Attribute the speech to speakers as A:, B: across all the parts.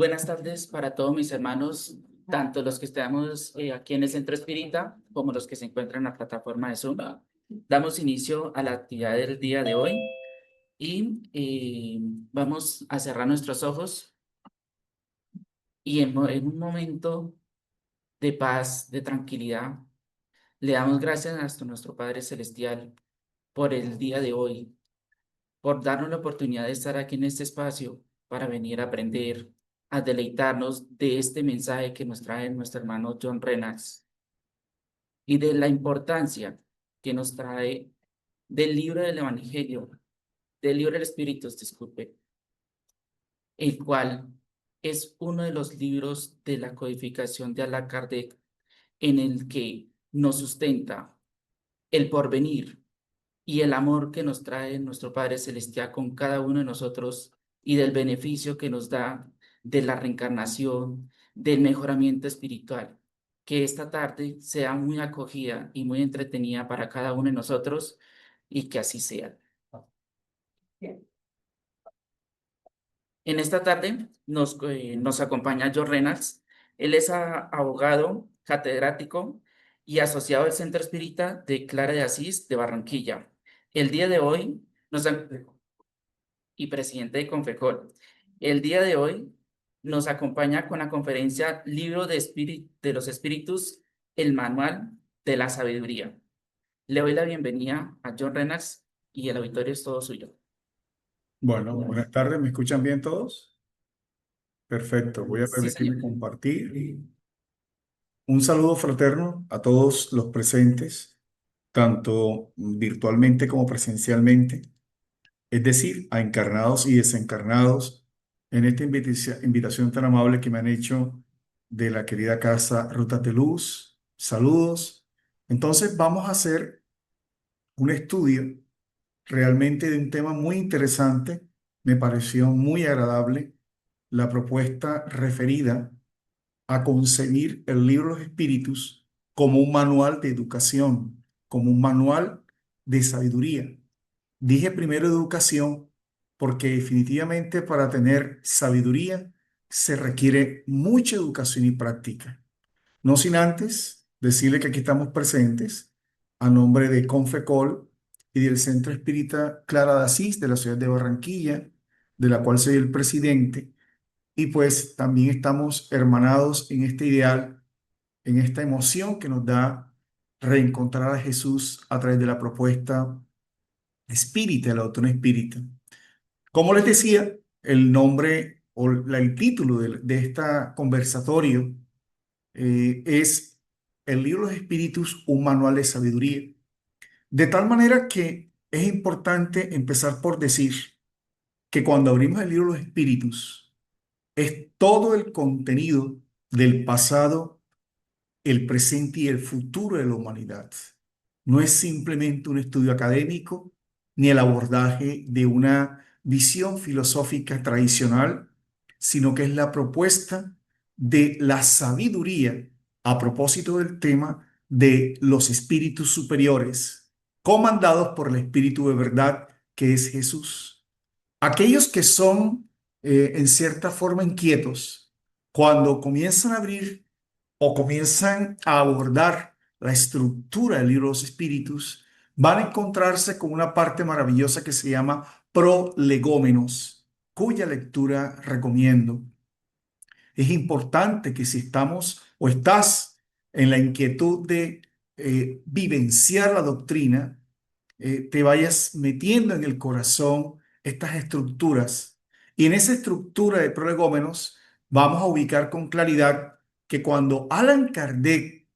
A: Buenas tardes para todos mis hermanos, tanto los que estamos aquí en el Centro Espírita como los que se encuentran en la plataforma de Zoom. Damos inicio a la actividad del día de hoy y vamos a cerrar nuestros ojos y en un momento de paz, de tranquilidad, le damos gracias a nuestro Padre Celestial por el día de hoy, por darnos la oportunidad de estar aquí en este espacio para venir a aprender, a deleitarnos de este mensaje que nos trae nuestro hermano John Reynolds y de la importancia que nos trae del libro del Evangelio, del libro del Espíritu, disculpe, el cual es uno de los libros de la codificación de Allan Kardec en el que nos sustenta el porvenir y el amor que nos trae nuestro Padre Celestial con cada uno de nosotros y del beneficio que nos da de la reencarnación, del mejoramiento espiritual. Que esta tarde sea muy acogida y muy entretenida para cada uno de nosotros y que así sea. En esta tarde nos acompaña John Reynolds. Él es abogado, catedrático y asociado al Centro Espírita de Clara de Asís de Barranquilla. El día de hoy y presidente de Confecol. El día de hoy nos acompaña con la conferencia Libro de los Espíritus, el Manual de la Sabiduría. Le doy la bienvenida a John Reynolds y el auditorio es todo suyo.
B: Bueno, buenas tardes, ¿me escuchan bien todos? Perfecto, voy a
A: Sí, señor.
B: permitirme compartir. Un saludo fraterno a todos los presentes, tanto virtualmente como presencialmente, es decir, a encarnados y desencarnados, en esta invitación tan amable que me han hecho de la querida casa Rutas de Luz. Saludos. Entonces vamos a hacer un estudio realmente de un tema muy interesante. Me pareció muy agradable la propuesta referida a concebir el libro de los espíritus como un manual de educación, como un manual de sabiduría. Dije primero educación porque definitivamente para tener sabiduría se requiere mucha educación y práctica. No sin antes decirle que aquí estamos presentes a nombre de Confecol y del Centro Espírita Clara de Asís de la ciudad de Barranquilla, de la cual soy el presidente, y pues también estamos hermanados en este ideal, en esta emoción que nos da reencontrar a Jesús a través de la propuesta espírita, la doctrina espírita. Como les decía, el nombre o el título de este conversatorio es el libro de los espíritus, un manual de sabiduría. De tal manera que es importante empezar por decir que cuando abrimos el libro de los espíritus, es todo el contenido del pasado, el presente y el futuro de la humanidad. No es simplemente un estudio académico ni el abordaje de una visión filosófica tradicional, sino que es la propuesta de la sabiduría a propósito del tema de los espíritus superiores, comandados por el espíritu de verdad que es Jesús. Aquellos que son en cierta forma inquietos, cuando comienzan a abrir o comienzan a abordar la estructura del libro de los espíritus, van a encontrarse con una parte maravillosa que se llama prolegómenos, cuya lectura recomiendo. Es importante que si estamos o estás en la inquietud de vivenciar la doctrina, te vayas metiendo en el corazón estas estructuras. Y en esa estructura de prolegómenos vamos a ubicar con claridad que cuando Allan Kardec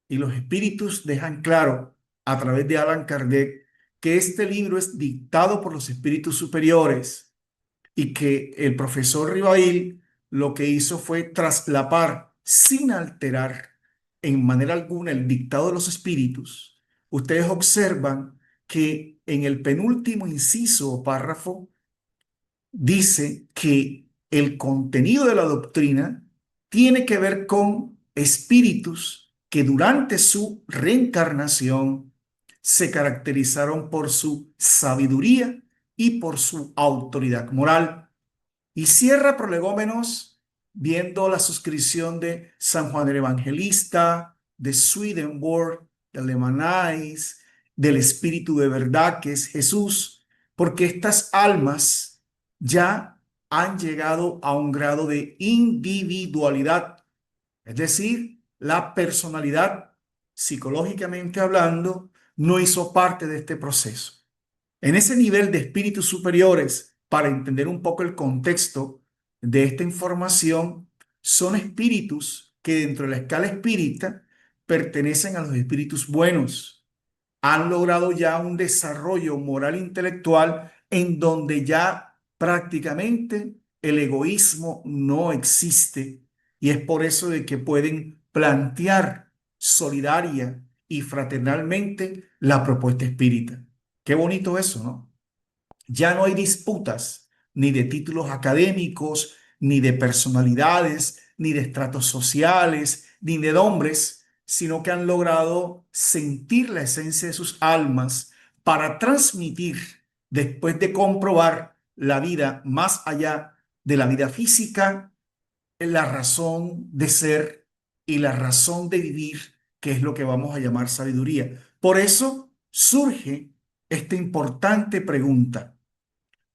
B: y los espíritus dejan claro a través de Allan Kardec que este libro es dictado por los espíritus superiores y que el profesor Rivail lo que hizo fue traslapar sin alterar en manera alguna el dictado de los espíritus. Ustedes observan que en el penúltimo inciso o párrafo dice que el contenido de la doctrina tiene que ver con espíritus que durante su reencarnación se caracterizaron por su sabiduría y por su autoridad moral. Y cierra prolegómenos viendo la suscripción de San Juan el Evangelista, de Swedenborg, de Lemaniz, del Espíritu de verdad que es Jesús, porque estas almas ya han llegado a un grado de individualidad, es decir, la personalidad, psicológicamente hablando, no hizo parte de este proceso. En ese nivel de espíritus superiores, para entender un poco el contexto de esta información, son espíritus que dentro de la escala espírita pertenecen a los espíritus buenos. Han logrado ya un desarrollo moral intelectual en donde ya prácticamente el egoísmo no existe, y es por eso de que pueden plantear solidaria y fraternalmente la propuesta espírita. Qué bonito eso, ¿no? Ya no hay disputas ni de títulos académicos, ni de personalidades, ni de estratos sociales, ni de nombres, sino que han logrado sentir la esencia de sus almas para transmitir, después de comprobar la vida más allá de la vida física, la razón de ser y la razón de vivir, que es lo que vamos a llamar sabiduría. Por eso surge esta importante pregunta: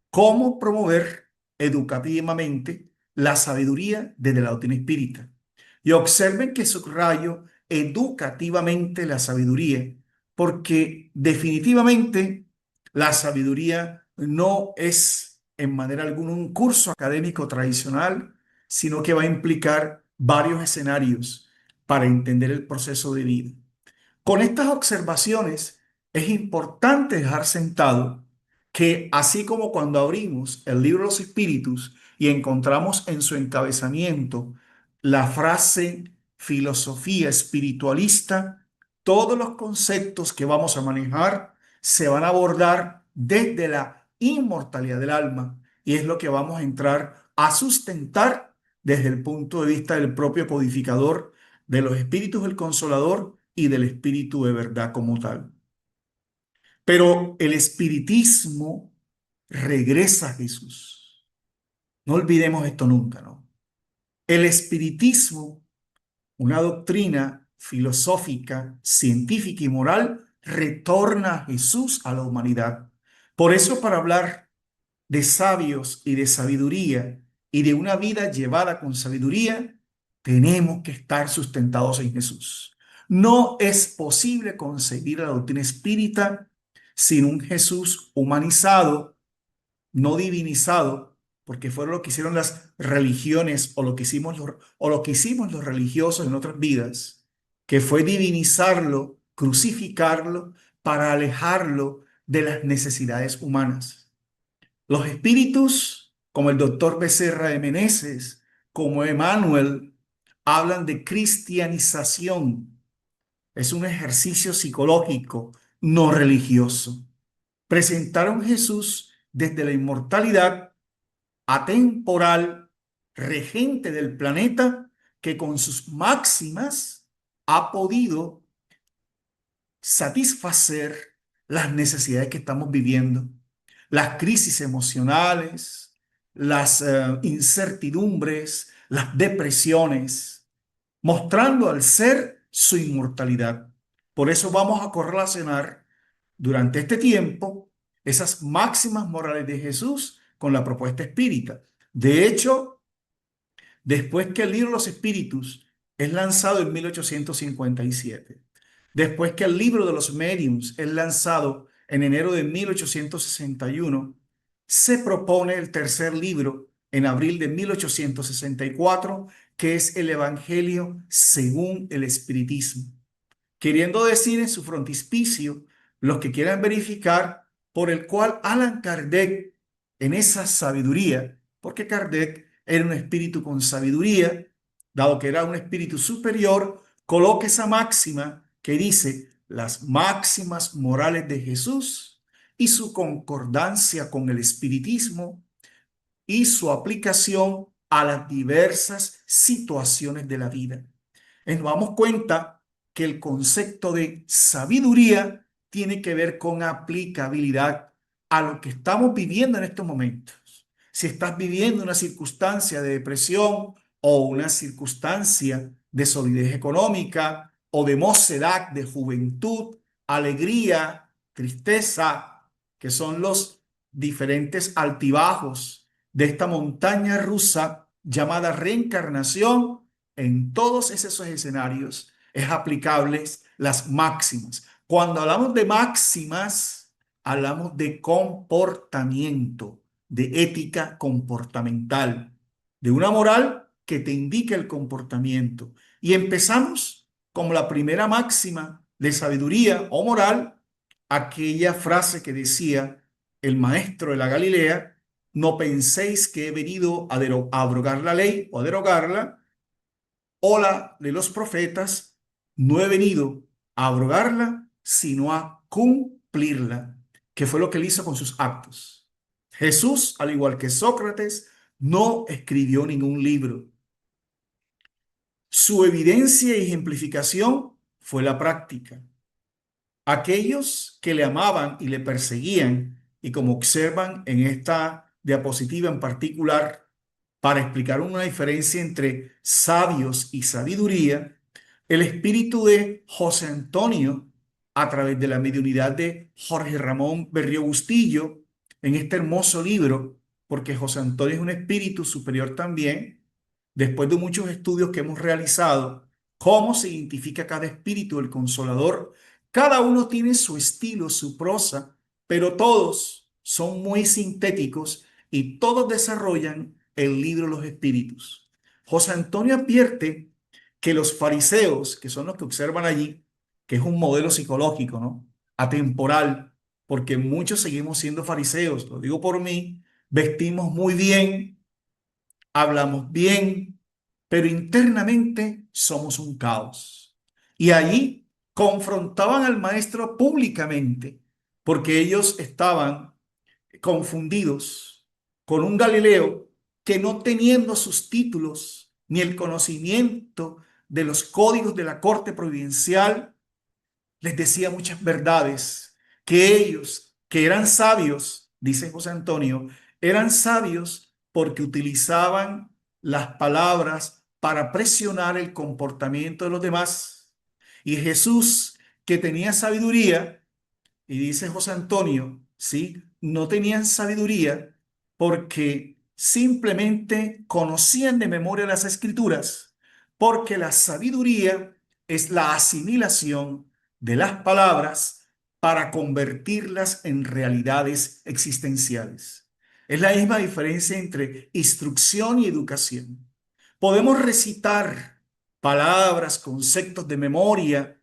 B: ¿cómo promover educativamente la sabiduría desde la doctrina espírita? Y observen que subrayo educativamente la sabiduría, porque definitivamente la sabiduría no es en manera alguna un curso académico tradicional, sino que va a implicar varios escenarios para entender el proceso de vida. Con estas observaciones es importante dejar sentado que, así como cuando abrimos el libro de los Espíritus y encontramos en su encabezamiento la frase filosofía espiritualista, todos los conceptos que vamos a manejar se van a abordar desde la inmortalidad del alma, y es lo que vamos a entrar a sustentar desde el punto de vista del propio codificador de los espíritus del Consolador y del espíritu de verdad como tal. Pero el espiritismo regresa a Jesús. No olvidemos esto nunca, ¿no? El espiritismo, una doctrina filosófica, científica y moral, retorna a Jesús a la humanidad. Por eso, para hablar de sabios y de sabiduría y de una vida llevada con sabiduría, tenemos que estar sustentados en Jesús. No es posible concebir la doctrina espírita sin un Jesús humanizado, no divinizado, porque fue lo que hicieron las religiones o lo que hicimos los religiosos en otras vidas, que fue divinizarlo, crucificarlo para alejarlo de las necesidades humanas. Los espíritus, como el doctor Becerra de Meneses, como Emmanuel, hablan de cristianización. Es un ejercicio psicológico, no religioso. Presentaron a Jesús desde la inmortalidad, atemporal, regente del planeta, que con sus máximas ha podido satisfacer las necesidades que estamos viviendo, las crisis emocionales, las incertidumbres, las depresiones, mostrando al ser su inmortalidad. Por eso vamos a correlacionar durante este tiempo esas máximas morales de Jesús con la propuesta espírita. De hecho, después que el libro de los Espíritus es lanzado en 1857, después que el libro de los Mediums es lanzado en enero de 1861, se propone el tercer libro en abril de 1864, que es el Evangelio según el Espiritismo, queriendo decir en su frontispicio, los que quieran verificar, por el cual Allan Kardec, en esa sabiduría, porque Kardec era un espíritu con sabiduría, dado que era un espíritu superior, coloca esa máxima que dice las máximas morales de Jesús y su concordancia con el espiritismo y su aplicación a las diversas situaciones de la vida. Nos damos cuenta que el concepto de sabiduría tiene que ver con aplicabilidad a lo que estamos viviendo en estos momentos. Si estás viviendo una circunstancia de depresión, o una circunstancia de solidez económica o de mocedad, de juventud, alegría, tristeza, que son los diferentes altibajos de esta montaña rusa llamada reencarnación. En todos esos escenarios es aplicables las máximas. Cuando hablamos de máximas, hablamos de comportamiento, de ética comportamental, de una moral que te indica el comportamiento. Y empezamos como la primera máxima de sabiduría o moral, aquella frase que decía el maestro de la Galilea: no penséis que he venido a abrogar la ley o a derogarla, o la de los profetas, no he venido a abrogarla, sino a cumplirla, que fue lo que él hizo con sus actos. Jesús, al igual que Sócrates, no escribió ningún libro. Su evidencia y ejemplificación fue la práctica. Aquellos que le amaban y le perseguían, y como observan en esta diapositiva en particular, para explicar una diferencia entre sabios y sabiduría, el espíritu de José Antonio, a través de la mediunidad de Jorge Ramón Berrío Bustillo, en este hermoso libro, porque José Antonio es un espíritu superior también, después de muchos estudios que hemos realizado, cómo se identifica cada espíritu, el consolador. Cada uno tiene su estilo, su prosa, pero todos son muy sintéticos y todos desarrollan el libro de los espíritus. José Antonio advierte que los fariseos, que son los que observan allí, que es un modelo psicológico, ¿no? Atemporal, porque muchos seguimos siendo fariseos, lo digo por mí, vestimos muy bien, hablamos bien, pero internamente somos un caos. Y allí confrontaban al maestro públicamente, porque ellos estaban confundidos con un Galileo que, no teniendo sus títulos ni el conocimiento de los códigos de la corte providencial, les decía muchas verdades que ellos, que eran sabios, dice José Antonio, eran sabios porque utilizaban las palabras para presionar el comportamiento de los demás. Y Jesús, que tenía sabiduría, y dice José Antonio, ¿sí? No tenían sabiduría porque simplemente conocían de memoria las escrituras, porque la sabiduría es la asimilación de las palabras para convertirlas en realidades existenciales. Es la misma diferencia entre instrucción y educación. Podemos recitar palabras, conceptos de memoria,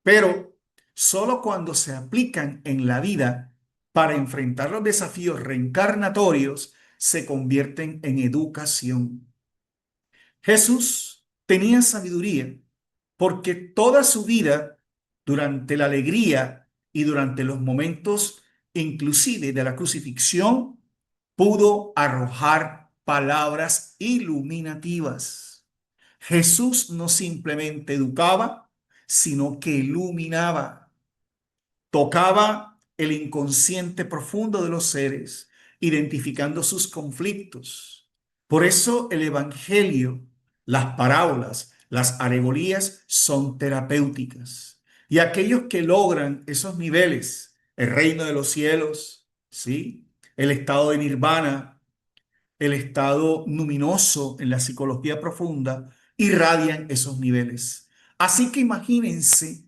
B: pero solo cuando se aplican en la vida para enfrentar los desafíos reencarnatorios se convierten en educación. Jesús tenía sabiduría porque toda su vida, durante la alegría y durante los momentos inclusive de la crucifixión, pudo arrojar palabras iluminativas. Jesús no simplemente educaba, sino que iluminaba, tocaba el inconsciente profundo de los seres, identificando sus conflictos. Por eso el Evangelio, las parábolas, las alegorías son terapéuticas. Y aquellos que logran esos niveles, el reino de los cielos, ¿sí? El estado de nirvana, el estado luminoso en la psicología profunda, irradian esos niveles. Así que imagínense,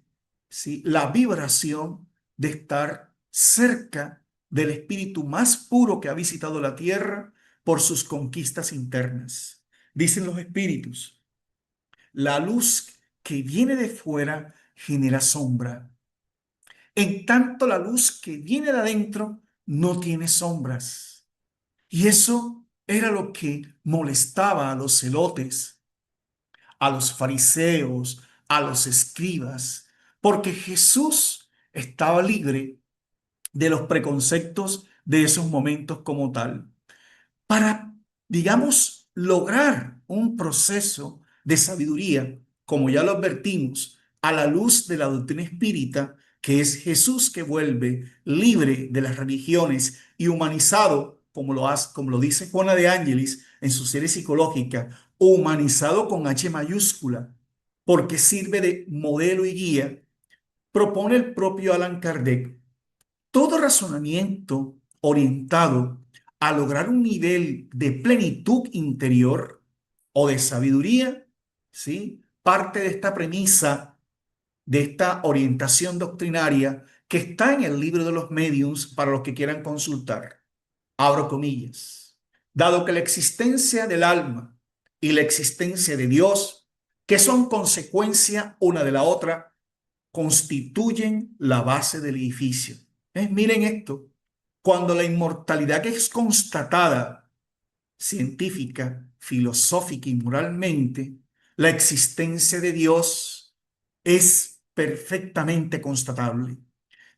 B: ¿sí?, la vibración de estar cerca del espíritu más puro que ha visitado la tierra por sus conquistas internas. Dicen los espíritus, la luz que viene de fuera genera sombra. En tanto, la luz que viene de adentro no tiene sombras. Y eso era lo que molestaba a los celotes, a los fariseos, a los escribas, porque Jesús estaba libre de los preconceptos de esos momentos como tal. Para, digamos, lograr un proceso de sabiduría, como ya lo advertimos, a la luz de la doctrina espírita, que es Jesús que vuelve libre de las religiones y humanizado, como lo dice Juana de Ángelis en su serie psicológica, humanizado con H mayúscula, porque sirve de modelo y guía, propone el propio Allan Kardec. Todo razonamiento orientado a lograr un nivel de plenitud interior o de sabiduría, ¿sí? Parte de esta premisa, de esta orientación doctrinaria que está en el libro de los Mediums para los que quieran consultar. Abro comillas. Dado que la existencia del alma y la existencia de Dios, que son consecuencia una de la otra, constituyen la base del edificio. Miren esto, cuando la inmortalidad que es constatada científica, filosófica y moralmente, la existencia de Dios es perfectamente constatable.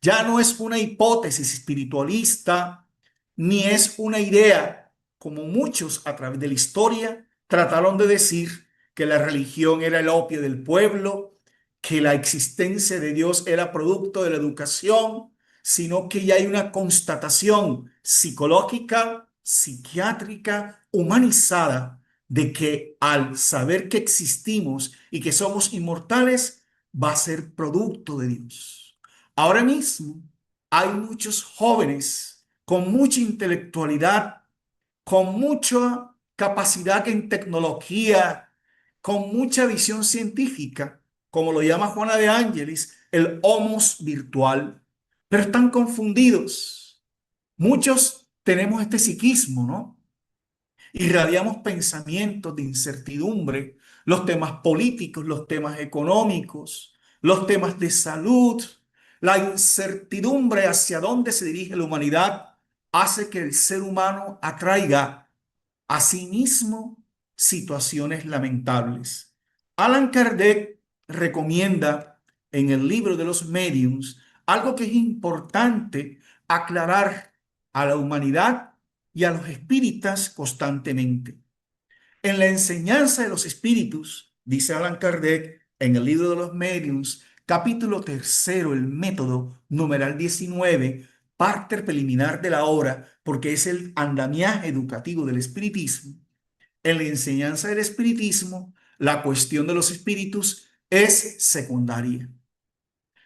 B: Ya no es una hipótesis espiritualista, ni es una idea, como muchos a través de la historia trataron de decir que la religión era el opio del pueblo, que la existencia de Dios era producto de la educación, sino que ya hay una constatación psicológica, psiquiátrica, humanizada, de que al saber que existimos y que somos inmortales, va a ser producto de Dios. Ahora mismo hay muchos jóvenes con mucha intelectualidad, con mucha capacidad en tecnología, con mucha visión científica, como lo llama Juana de Ángelis, el homos virtual, pero están confundidos. Muchos tenemos este psiquismo, ¿no? Irradiamos pensamientos de incertidumbre, los temas políticos, los temas económicos, los temas de salud. La incertidumbre hacia dónde se dirige la humanidad hace que el ser humano atraiga a sí mismo situaciones lamentables. Allan Kardec recomienda en el libro de los Mediums algo que es importante aclarar a la humanidad y a los espíritas constantemente. En la enseñanza de los espíritus, dice Allan Kardec en el libro de los Mediums, capítulo tercero, el método, numeral 19, parte preliminar de la obra, porque es el andamiaje educativo del espiritismo. En la enseñanza del espiritismo, la cuestión de los espíritus es secundaria.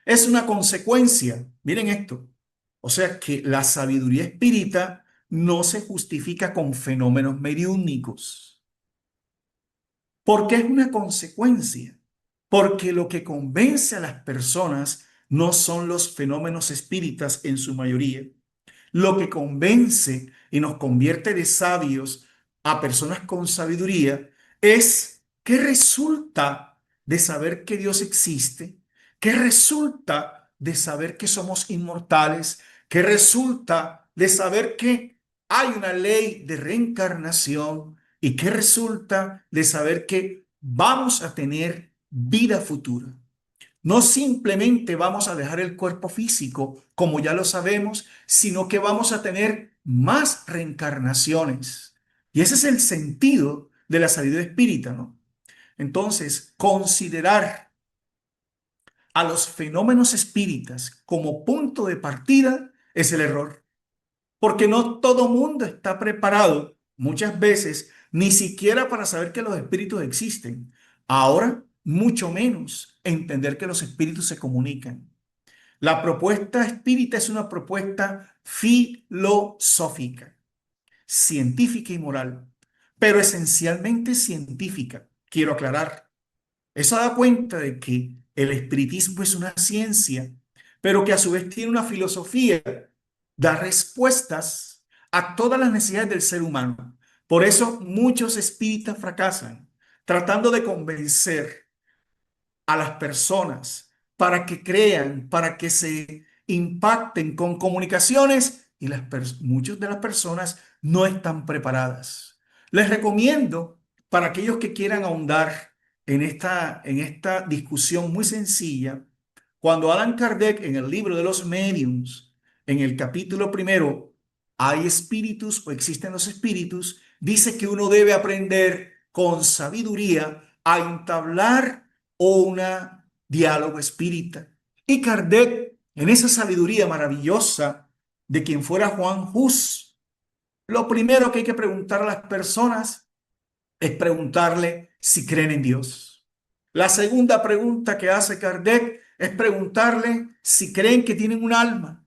B: Es una consecuencia, miren esto, o sea que la sabiduría espírita no se justifica con fenómenos mediúnicos. ¿Por qué es una consecuencia? Porque lo que convence a las personas no son los fenómenos espíritas en su mayoría. Lo que convence y nos convierte de sabios a personas con sabiduría es que resulta de saber que Dios existe, que resulta de saber que somos inmortales, que resulta de saber que hay una ley de reencarnación y que resulta de saber que vamos a tener vida futura. No simplemente vamos a dejar el cuerpo físico, como ya lo sabemos, sino que vamos a tener más reencarnaciones. Y ese es el sentido de la sabiduría espírita, ¿no? Entonces, considerar a los fenómenos espíritas como punto de partida es el error, porque no todo mundo está preparado muchas veces ni siquiera para saber que los espíritus existen. Ahora, mucho menos entender que los espíritus se comunican. La propuesta espírita es una propuesta filosófica, científica y moral, pero esencialmente científica. Quiero aclarar. Eso da cuenta de que el espiritismo es una ciencia, pero que a su vez tiene una filosofía, da respuestas a todas las necesidades del ser humano. Por eso muchos espíritas fracasan, tratando de convencer a las personas para que crean, para que se impacten con comunicaciones y muchas de las personas no están preparadas. Les recomiendo para aquellos que quieran ahondar en esta discusión muy sencilla, cuando Allan Kardec en el libro de los Mediums, en el capítulo primero, ¿hay espíritus o existen los espíritus?, dice que uno debe aprender con sabiduría a entablar un diálogo espírita. Y Kardec, en esa sabiduría maravillosa de quien fuera Juan Hus, lo primero que hay que preguntar a las personas es preguntarle si creen en Dios. La segunda pregunta que hace Kardec es preguntarle si creen que tienen un alma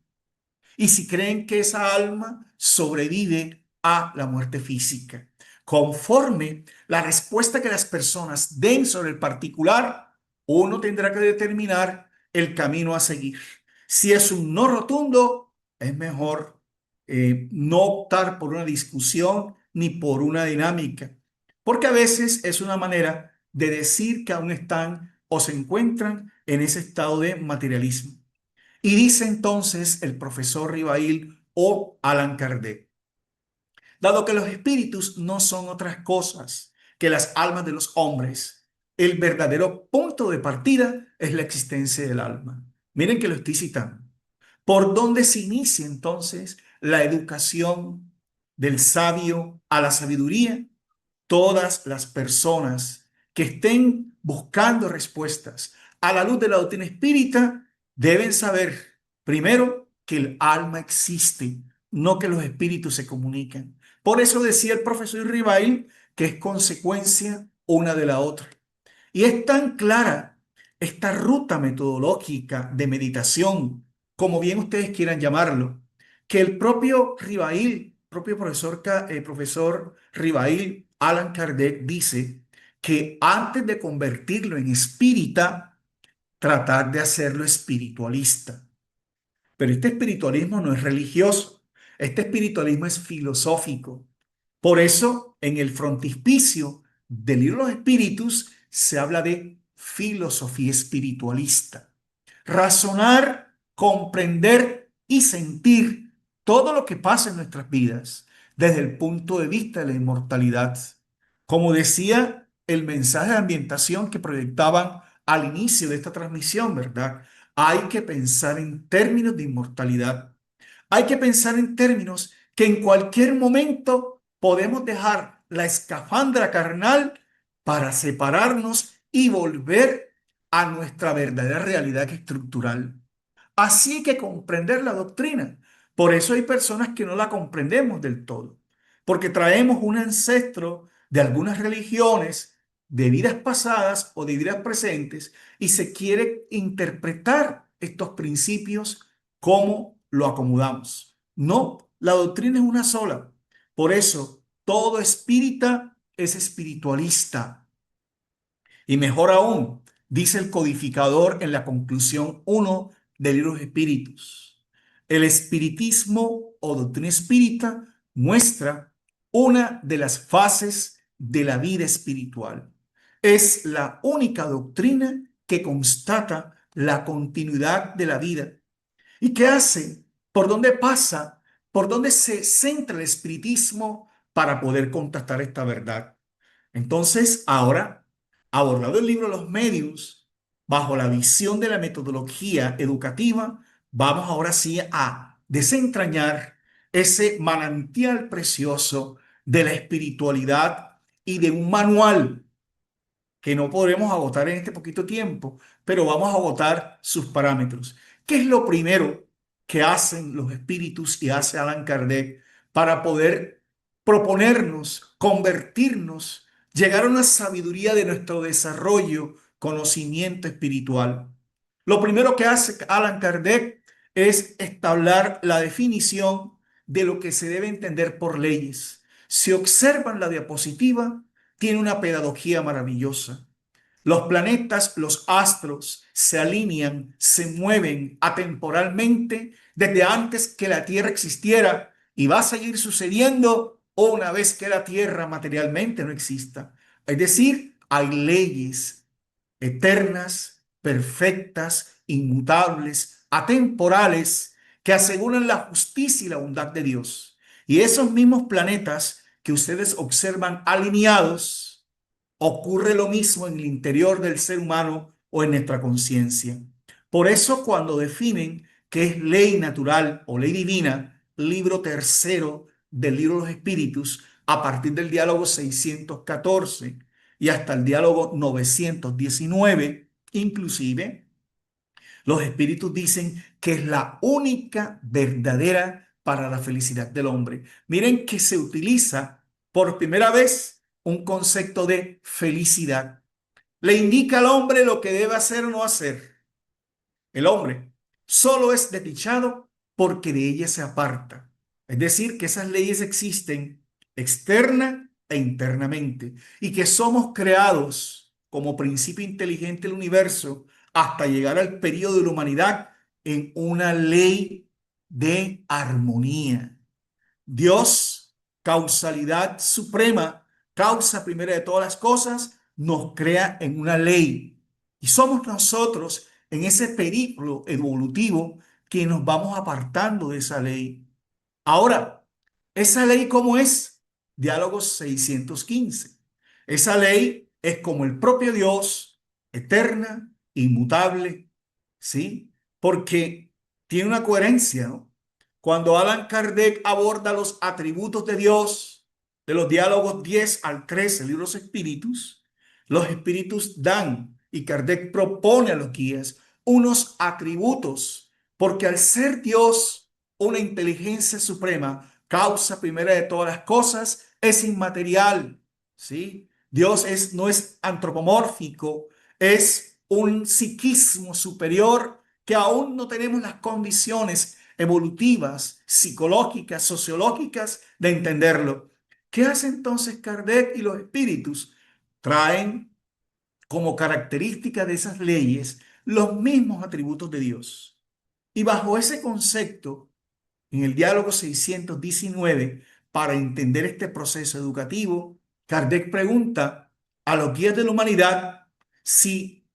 B: y si creen que esa alma sobrevive a la muerte física. Conforme la respuesta que las personas den sobre el particular, uno tendrá que determinar el camino a seguir. Si es un no rotundo, es mejor no optar por una discusión ni por una dinámica, porque a veces es una manera de decir que aún están o se encuentran en ese estado de materialismo. Y dice entonces el profesor Rivail o Allan Kardec, dado que los espíritus no son otras cosas que las almas de los hombres, el verdadero punto de partida es la existencia del alma. Miren que lo estoy citando. ¿Por dónde se inicia entonces la educación del sabio a la sabiduría? Todas las personas que estén buscando respuestas a la luz de la doctrina espírita deben saber, primero, que el alma existe, no que los espíritus se comunican. Por eso decía el profesor Rivail que es consecuencia una de la otra. Y es tan clara esta ruta metodológica de meditación, como bien ustedes quieran llamarlo, que el propio Rivail, propio profesor Rivail, Allan Kardec, dice que antes de convertirlo en espírita, tratar de hacerlo espiritualista. Pero este espiritualismo no es religioso, este espiritualismo es filosófico. Por eso, en el frontispicio del libro de los espíritus se habla de filosofía espiritualista. Razonar, comprender y sentir todo lo que pasa en nuestras vidas desde el punto de vista de la inmortalidad. Como decía el mensaje de ambientación que proyectaban al inicio de esta transmisión, ¿verdad? Hay que pensar en términos de inmortalidad. Hay que pensar en términos que en cualquier momento podemos dejar la escafandra carnal para separarnos y volver a nuestra verdadera realidad estructural. Así hay que comprender la doctrina. Por eso hay personas que no la comprendemos del todo, porque traemos un ancestro de algunas religiones, de vidas pasadas o de vidas presentes, y se quiere interpretar estos principios como lo acomodamos. No, la doctrina es una sola. Por eso, todo espírita es espiritualista. Y mejor aún, dice el codificador en la conclusión 1 del libro de los Espíritus. El espiritismo o doctrina espírita muestra una de las fases de la vida espiritual. Es la única doctrina que constata la continuidad de la vida. ¿Y qué hace? ¿Por dónde pasa? ¿Por dónde se centra el espiritismo para poder constatar esta verdad? Entonces, ahora, abordado el libro de los medios, bajo la visión de la metodología educativa, vamos ahora sí a desentrañar ese manantial precioso de la espiritualidad y de un manual que no podremos agotar en este poquito tiempo, pero vamos a agotar sus parámetros. ¿Qué es lo primero que hacen los espíritus y hace Allan Kardec para poder proponernos, convertirnos, llegar a una sabiduría de nuestro desarrollo, conocimiento espiritual? Lo primero que hace Allan Kardec es establecer la definición de lo que se debe entender por leyes. Si observan la diapositiva, tiene una pedagogía maravillosa. Los planetas, los astros, se alinean, se mueven atemporalmente desde antes que la Tierra existiera y va a seguir sucediendo una vez que la Tierra materialmente no exista. Es decir, hay leyes eternas, perfectas, inmutables, atemporales, que aseguran la justicia y la bondad de Dios. Y esos mismos planetas que ustedes observan alineados, ocurre lo mismo en el interior del ser humano o en nuestra conciencia. Por eso cuando definen qué es ley natural o ley divina, libro tercero del libro de los espíritus, a partir del diálogo 614 y hasta el diálogo 919, inclusive, los espíritus dicen que es la única verdadera para la felicidad del hombre. Miren que se utiliza por primera vez un concepto de felicidad. Le indica al hombre lo que debe hacer o no hacer. El hombre solo es desdichado porque de ella se aparta. Es decir, que esas leyes existen externa e internamente y que somos creados como principio inteligente del universo hasta llegar al periodo de la humanidad en una ley de armonía. Dios, causalidad suprema, causa primera de todas las cosas, nos crea en una ley. Y somos nosotros en ese periplo evolutivo que nos vamos apartando de esa ley. Ahora, ¿esa ley cómo es? Diálogos 615. Esa ley es como el propio Dios, eterna, inmutable, ¿sí? Porque tiene una coherencia, ¿no? Cuando Allan Kardec aborda los atributos de Dios, de los diálogos 10 al 13, el libro de los espíritus dan y Kardec propone a los guías unos atributos, porque al ser Dios una inteligencia suprema, causa primera de todas las cosas, es inmaterial, ¿sí? Dios no es antropomórfico, es un psiquismo superior que aún no tenemos las condiciones evolutivas, psicológicas, sociológicas de entenderlo. ¿Qué hace entonces Kardec y los espíritus? Traen como característica de esas leyes los mismos atributos de Dios. Y bajo ese concepto, en el diálogo 619, para entender este proceso educativo, Kardec pregunta a los guías de la humanidad si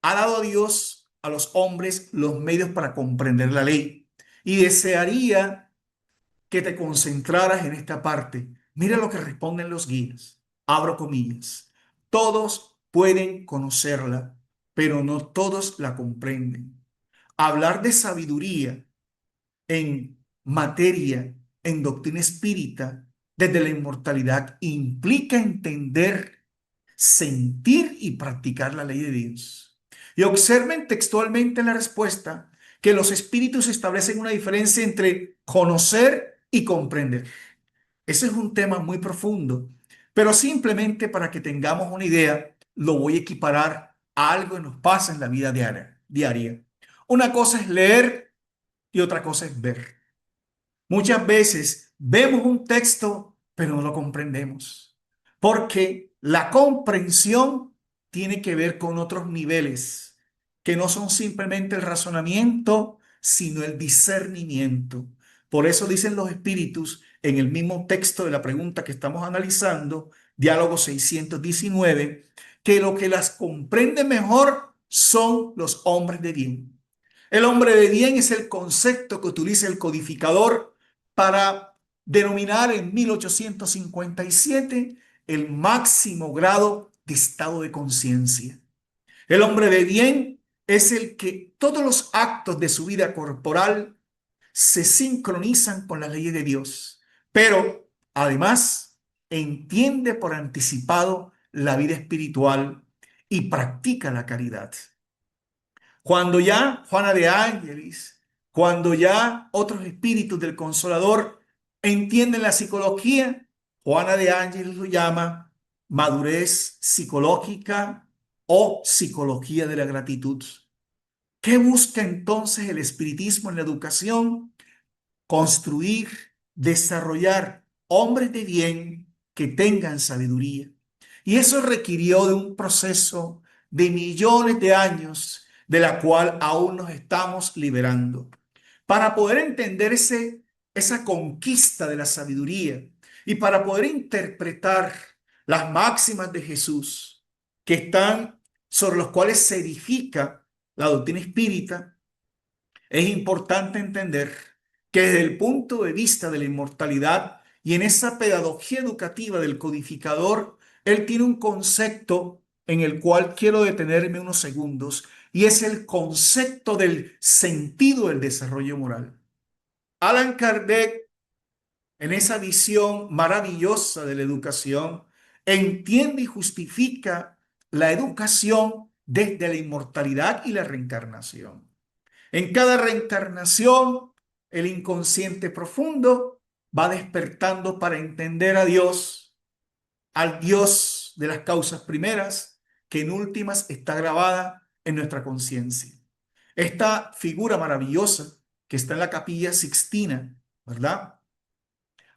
B: ha dado a Dios a los hombres los medios para comprender la ley. Y desearía que te concentraras en esta parte. Mira lo que responden los guías. Abro comillas. Todos pueden conocerla, pero no todos la comprenden. Hablar de sabiduría en materia, en doctrina espírita, desde la inmortalidad, implica entender, sentir y practicar la ley de Dios. Y observen textualmente en la respuesta que los espíritus establecen una diferencia entre conocer y comprender. Ese es un tema muy profundo, pero simplemente para que tengamos una idea, lo voy a equiparar a algo que nos pasa en la vida diaria. Una cosa es leer y otra cosa es ver. Muchas veces vemos un texto, pero no lo comprendemos, porque la comprensión tiene que ver con otros niveles, que no son simplemente el razonamiento, sino el discernimiento. Por eso dicen los espíritus en el mismo texto de la pregunta que estamos analizando, Diálogo 619, que lo que las comprende mejor son los hombres de bien. El hombre de bien es el concepto que utiliza el codificador para denominar en 1857 el máximo grado de estado de conciencia. El hombre de bien es el que todos los actos de su vida corporal se sincronizan con las leyes de Dios, pero además entiende por anticipado la vida espiritual y practica la caridad. Cuando ya Juana de Ángeles, cuando ya otros espíritus del Consolador entienden la psicología, Juana de Ángeles lo llama madurez psicológica o psicología de la gratitud. ¿Qué busca entonces el espiritismo en la educación? Construir, desarrollar hombres de bien que tengan sabiduría. Y eso requirió de un proceso de millones de años, de la cual aún nos estamos liberando. Para poder entender esa conquista de la sabiduría y para poder interpretar las máximas de Jesús que están sobre los cuales se edifica la doctrina espírita, es importante entender que desde el punto de vista de la inmortalidad y en esa pedagogía educativa del codificador, él tiene un concepto en el cual quiero detenerme unos segundos y es el concepto del sentido del desarrollo moral. Allan Kardec, en esa visión maravillosa de la educación, entiende y justifica la educación desde la inmortalidad y la reencarnación. En cada reencarnación, el inconsciente profundo va despertando para entender a Dios al Dios de las causas primeras, que en últimas está grabada en nuestra conciencia. Esta figura maravillosa que está en la Capilla Sixtina, ¿verdad?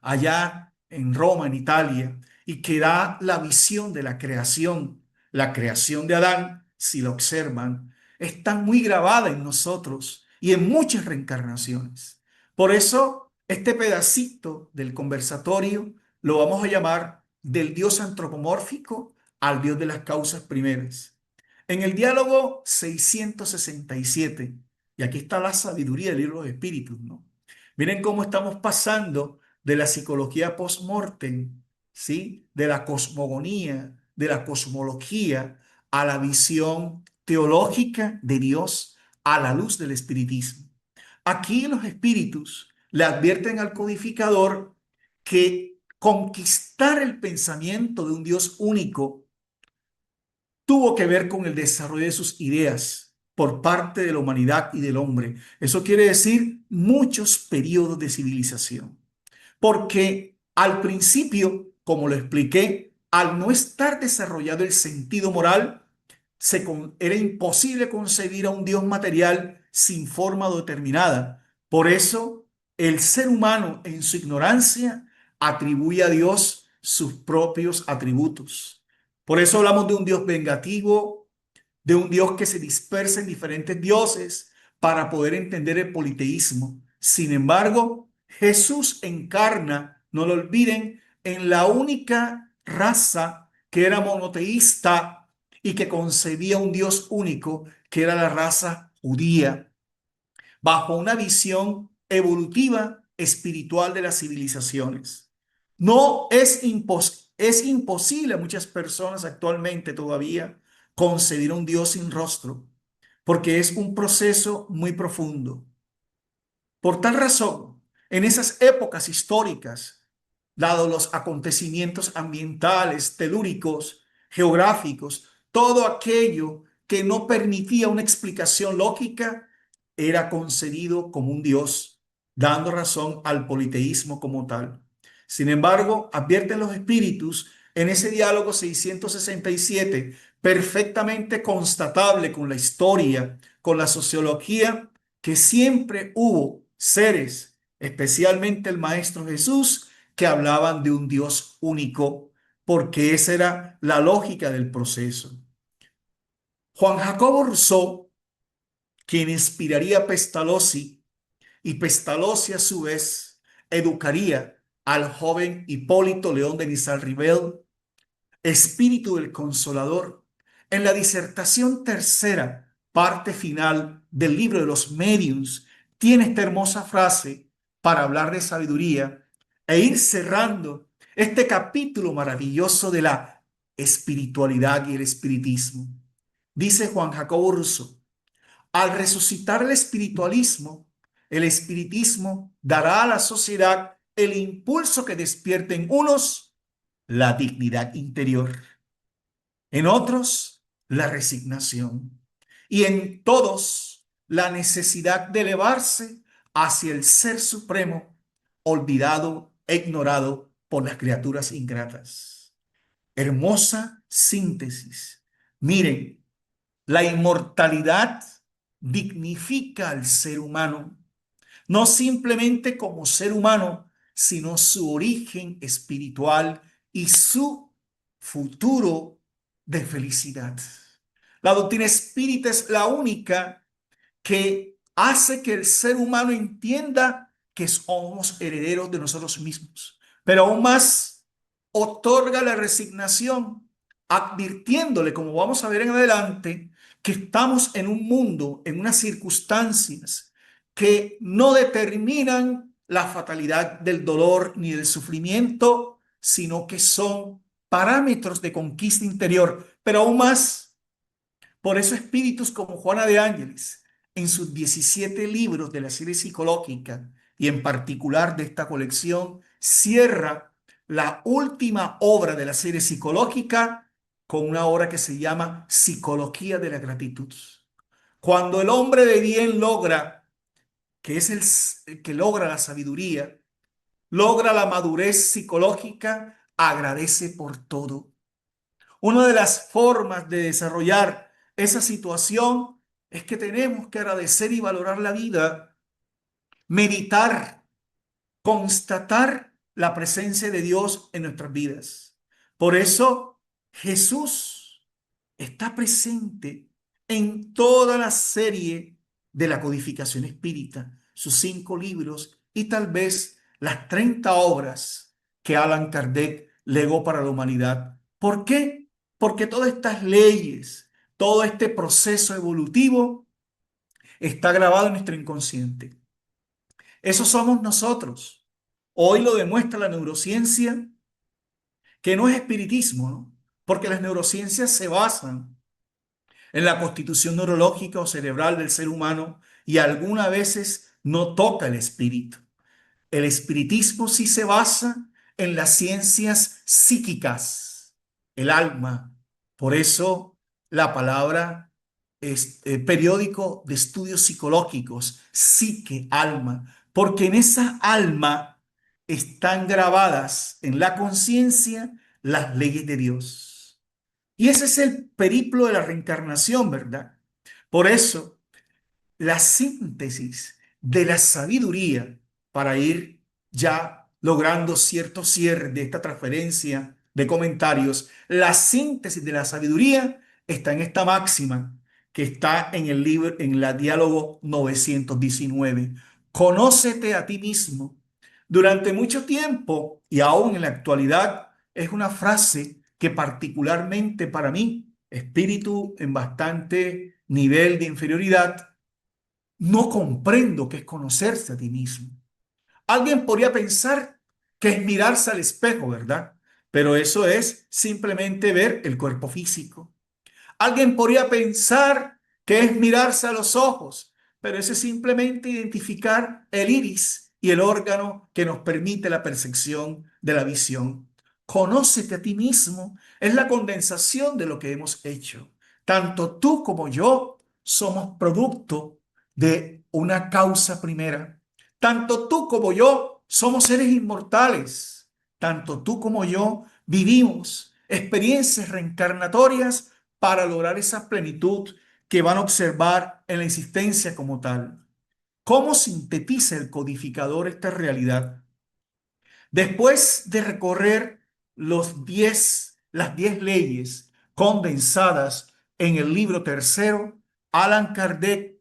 B: Allá en Roma, en Italia, y que da la visión de la creación de Adán, si la observan, está muy grabada en nosotros y en muchas reencarnaciones. Por eso, este pedacito del conversatorio lo vamos a llamar del Dios antropomórfico al Dios de las causas primeras. En el diálogo 667, y aquí está la sabiduría del libro de los espíritus, ¿no? Miren cómo estamos pasando de la psicología post-mortem, ¿sí? De la cosmogonía, de la cosmología, a la visión teológica de Dios a la luz del espiritismo. Aquí los espíritus le advierten al codificador que conquistar el pensamiento de un Dios único tuvo que ver con el desarrollo de sus ideas por parte de la humanidad y del hombre. Eso quiere decir muchos periodos de civilización. Porque al principio, como lo expliqué, al no estar desarrollado el sentido moral, era imposible concebir a un Dios material sin forma determinada. Por eso, el ser humano, en su ignorancia, atribuye a Dios sus propios atributos. Por eso hablamos de un Dios vengativo, de un Dios que se dispersa en diferentes dioses para poder entender el politeísmo. Sin embargo, Jesús encarna, no lo olviden, en la única raza que era monoteísta y que concebía un Dios único, que era la raza judía, bajo una visión evolutiva espiritual de las civilizaciones. No es imposible a muchas personas actualmente todavía concebir un Dios sin rostro, porque es un proceso muy profundo. Por tal razón, en esas épocas históricas, dados los acontecimientos ambientales, telúricos, geográficos, todo aquello que no permitía una explicación lógica, era concebido como un Dios, dando razón al politeísmo como tal. Sin embargo, advierten los espíritus en ese diálogo 667, perfectamente constatable con la historia, con la sociología, que siempre hubo seres, especialmente el Maestro Jesús, que hablaban de un Dios único, porque esa era la lógica del proceso. Juan Jacobo Rousseau, quien inspiraría a Pestalozzi, y Pestalozzi a su vez educaría al joven Hipólito León de Niza-Rivel, espíritu del Consolador, en la disertación tercera, parte final del libro de los Mediums, tiene esta hermosa frase para hablar de sabiduría e ir cerrando este capítulo maravilloso de la espiritualidad y el espiritismo. Dice Juan Jacobo Rousseau: al resucitar el espiritismo dará a la sociedad el impulso que despierte en unos la dignidad interior, en otros la resignación y en todos la necesidad de elevarse hacia el Ser Supremo, olvidado e ignorado por las criaturas ingratas. Hermosa síntesis. Miren, la inmortalidad dignifica al ser humano, no simplemente como ser humano, sino su origen espiritual y su futuro de felicidad. La doctrina espírita es la única que hace que el ser humano entienda que somos herederos de nosotros mismos, pero aún más otorga la resignación, advirtiéndole, como vamos a ver en adelante, que estamos en un mundo, en unas circunstancias que no determinan la fatalidad del dolor ni del sufrimiento, sino que son parámetros de conquista interior, pero aún más, por eso espíritus como Juana de Ángeles, en sus 17 libros de la serie psicológica y en particular de esta colección, cierra la última obra de la serie psicológica con una obra que se llama Psicología de la Gratitud. Cuando el hombre de bien logra, que es el que logra la sabiduría, logra la madurez psicológica, agradece por todo. Una de las formas de desarrollar esa situación es que tenemos que agradecer y valorar la vida, meditar, constatar la presencia de Dios en nuestras vidas. Por eso Jesús está presente en toda la serie de la codificación espírita, sus 5 libros y tal vez las 30 obras que Allan Kardec legó para la humanidad. ¿Por qué? Porque todas estas leyes, todo este proceso evolutivo está grabado en nuestro inconsciente. Eso somos nosotros. Hoy lo demuestra la neurociencia, que no es espiritismo, ¿no? Porque las neurociencias se basan en la constitución neurológica o cerebral del ser humano y algunas veces no toca el espíritu. El espiritismo sí se basa en las ciencias psíquicas, el alma. Por eso la palabra es periódico de estudios psicológicos, psique, alma, porque en esa alma están grabadas en la conciencia las leyes de Dios. Y ese es el periplo de la reencarnación, ¿verdad? Por eso la síntesis de la sabiduría para ir ya logrando cierto cierre de esta transferencia de comentarios. La síntesis de la sabiduría está en esta máxima que está en el libro, en la diálogo 919. Conócete a ti mismo. Durante mucho tiempo y aún en la actualidad es una frase que particularmente para mí, espíritu en bastante nivel de inferioridad, no comprendo qué es conocerse a ti mismo. Alguien podría pensar que es mirarse al espejo, ¿verdad? Pero eso es simplemente ver el cuerpo físico. Alguien podría pensar que es mirarse a los ojos, pero eso es simplemente identificar el iris y el órgano que nos permite la percepción de la visión. Conócete a ti mismo es la condensación de lo que hemos hecho. Tanto tú como yo somos producto de una causa primera. Tanto tú como yo somos seres inmortales. Tanto tú como yo vivimos experiencias reencarnatorias para lograr esa plenitud que van a observar en la existencia como tal. ¿Cómo sintetiza el codificador esta realidad? Después de recorrer las 10 leyes condensadas en el libro tercero, Allan Kardec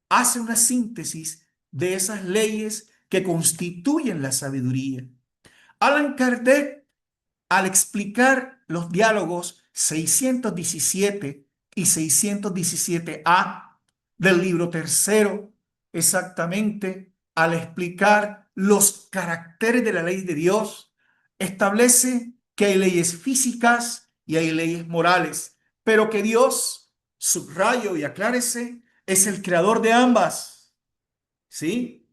B: hace una síntesis de esas leyes que constituyen la sabiduría. Allan Kardec, al explicar los diálogos 617 y 617A del libro tercero, exactamente al explicar los caracteres de la ley de Dios, establece que hay leyes físicas y hay leyes morales, pero que Dios, subrayo y aclárese, es el creador de ambas, ¿sí?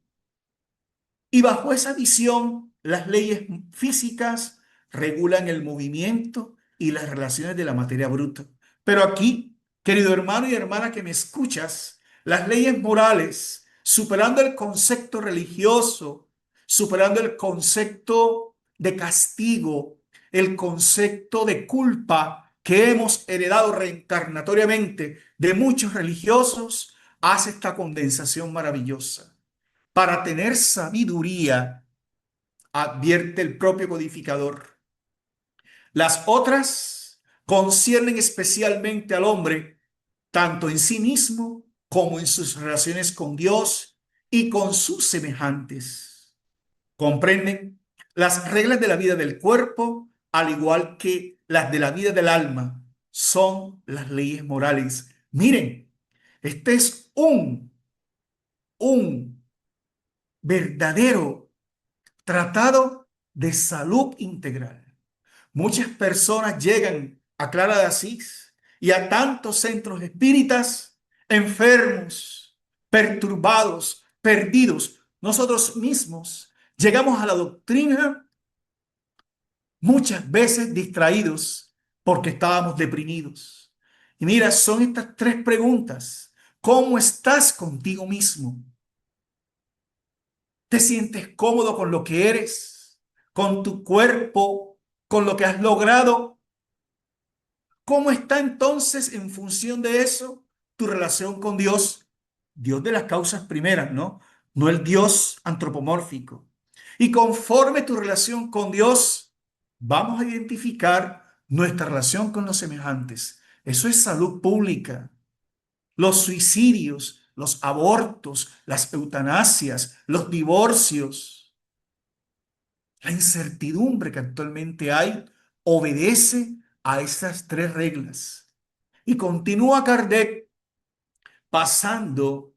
B: Y bajo esa visión, las leyes físicas regulan el movimiento y las relaciones de la materia bruta. Pero aquí, querido hermano y hermana que me escuchas, las leyes morales, superando el concepto religioso, superando el concepto de castigo, el concepto de culpa que hemos heredado reencarnatoriamente de muchos religiosos, hace esta condensación maravillosa. Para tener sabiduría, advierte el propio codificador. Las otras conciernen especialmente al hombre, tanto en sí mismo como en sus relaciones con Dios y con sus semejantes. Comprenden las reglas de la vida del cuerpo, al igual que las de la vida del alma, son las leyes morales. Miren, este es un verdadero tratado de salud integral. Muchas personas llegan a Clara de Asís y a tantos centros espíritas enfermos, perturbados, perdidos. Nosotros mismos llegamos a la doctrina muchas veces distraídos porque estábamos deprimidos. Y mira, son estas 3 preguntas. ¿Cómo estás contigo mismo? ¿Te sientes cómodo con lo que eres? ¿Con tu cuerpo? con lo que has logrado. ¿Cómo está entonces en función de eso tu relación con Dios? Dios de las causas primeras, ¿no? No el Dios antropomórfico. Y conforme tu relación con Dios, vamos a identificar nuestra relación con los semejantes. Eso es salud pública. Los suicidios, los abortos, las eutanasias, los divorcios, la incertidumbre que actualmente hay, obedece a estas tres reglas. Y continúa Kardec pasando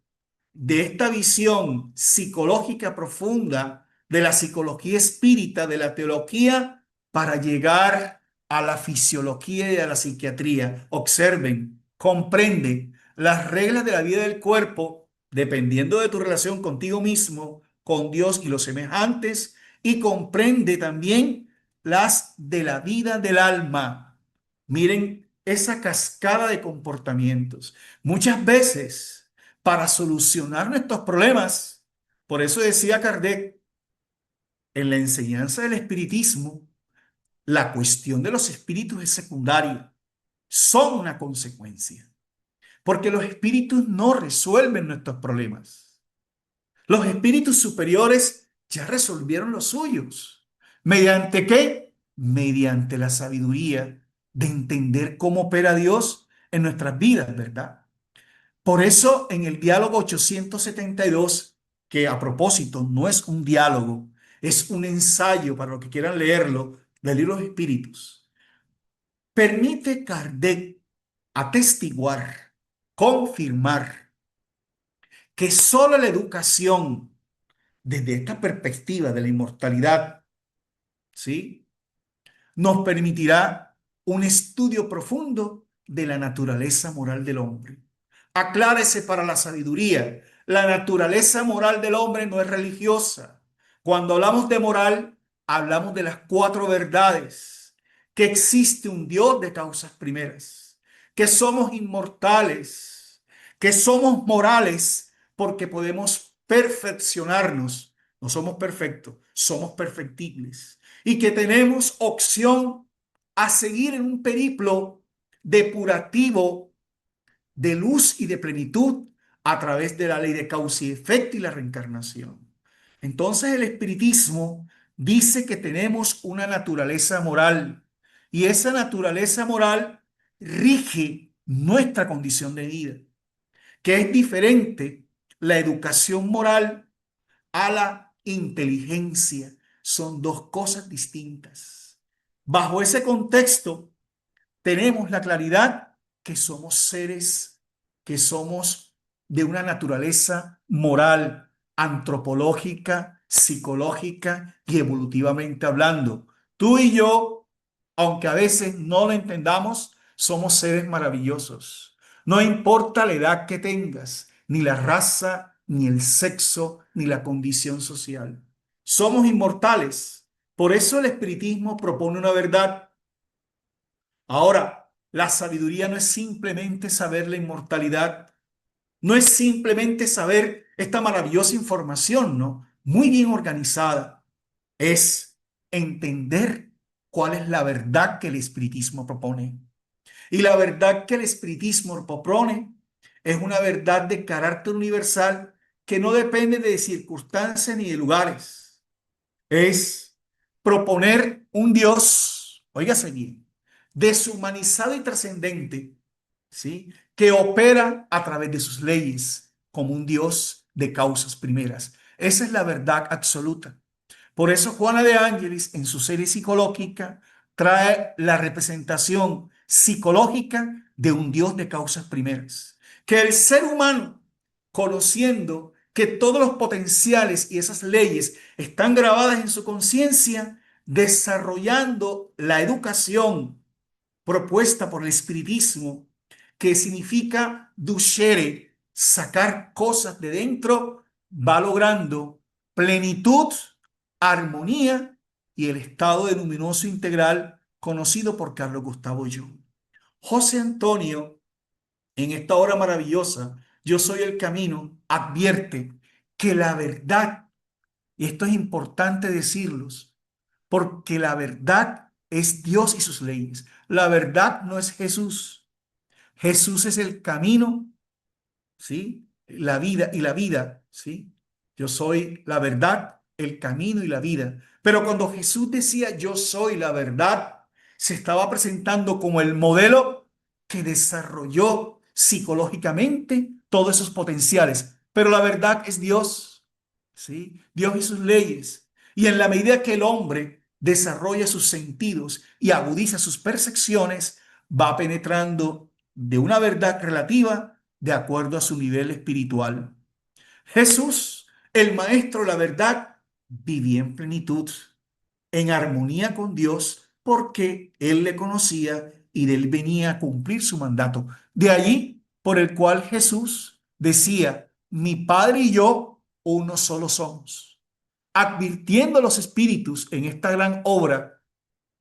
B: de esta visión psicológica profunda de la psicología espírita, de la teología, para llegar a la fisiología y a la psiquiatría. Observen, comprende las reglas de la vida del cuerpo, dependiendo de tu relación contigo mismo, con Dios y los semejantes, y comprende también las de la vida del alma. Miren esa cascada de comportamientos. Muchas veces, para solucionar nuestros problemas, por eso decía Kardec, en la enseñanza del espiritismo, la cuestión de los espíritus es secundaria, son una consecuencia, porque los espíritus no resuelven nuestros problemas. Los espíritus superiores ya resolvieron los suyos. ¿Mediante qué? Mediante la sabiduría de entender cómo opera Dios en nuestras vidas, ¿verdad? Por eso en el diálogo 872, que a propósito no es un diálogo, es un ensayo para los que quieran leerlo, del libro de los Espíritus, permite Kardec atestiguar, confirmar que solo la educación desde esta perspectiva de la inmortalidad, ¿sí?, nos permitirá un estudio profundo de la naturaleza moral del hombre. Aclárese para la sabiduría, la naturaleza moral del hombre no es religiosa. Cuando hablamos de moral, hablamos de las cuatro verdades, que existe un Dios de causas primeras, que somos inmortales, que somos morales porque podemos perfeccionarnos. No somos perfectos, somos perfectibles y que tenemos opción a seguir en un periplo depurativo de luz y de plenitud a través de la ley de causa y efecto y la reencarnación. Entonces el espiritismo dice que tenemos una naturaleza moral y esa naturaleza moral rige nuestra condición de vida, que es diferente la educación moral a la inteligencia. Son dos cosas distintas. Bajo ese contexto, tenemos la claridad que somos seres, que somos de una naturaleza moral, antropológica, psicológica y evolutivamente hablando. Tú y yo, aunque a veces no lo entendamos, somos seres maravillosos. No importa la edad que tengas, ni la raza, ni el sexo, ni la condición social. Somos inmortales. Por eso el espiritismo propone una verdad. Ahora, la sabiduría no es simplemente saber la inmortalidad, no es simplemente saber esta maravillosa información, ¿no? Muy bien organizada. Es entender cuál es la verdad que el espiritismo propone. Y la verdad que el espiritismo propone es una verdad de carácter universal que no depende de circunstancias ni de lugares. Es proponer un Dios, óigase bien, deshumanizado y trascendente, ¿sí?, que opera a través de sus leyes como un Dios de causas primeras. Esa es la verdad absoluta. Por eso Juana de Ángelis, en su serie psicológica, trae la representación psicológica de un Dios de causas primeras. Que el ser humano, conociendo que todos los potenciales y esas leyes están grabadas en su conciencia, desarrollando la educación propuesta por el espiritismo, que significa ducere, sacar cosas de dentro, va logrando plenitud, armonía y el estado de luminoso integral conocido por Carlos Gustavo Jung. José Antonio, en esta obra maravillosa, Yo soy el camino, advierte que la verdad, y esto es importante decirlos, porque la verdad es Dios y sus leyes. La verdad no es Jesús. Jesús es el camino, ¿sí? La vida, ¿sí? Yo soy la verdad, el camino y la vida. Pero cuando Jesús decía yo soy la verdad, se estaba presentando como el modelo que desarrolló psicológicamente todos esos potenciales. Pero la verdad es Dios, ¿sí? Dios y sus leyes. Y en la medida que el hombre desarrolla sus sentidos y agudiza sus percepciones, va penetrando de una verdad relativa de acuerdo a su nivel espiritual. Jesús, el Maestro de la verdad, vivía en plenitud, en armonía con Dios, porque Él le conocía y de Él venía a cumplir su mandato. De allí, por el cual Jesús decía, mi Padre y yo uno solo somos, advirtiendo a los espíritus en esta gran obra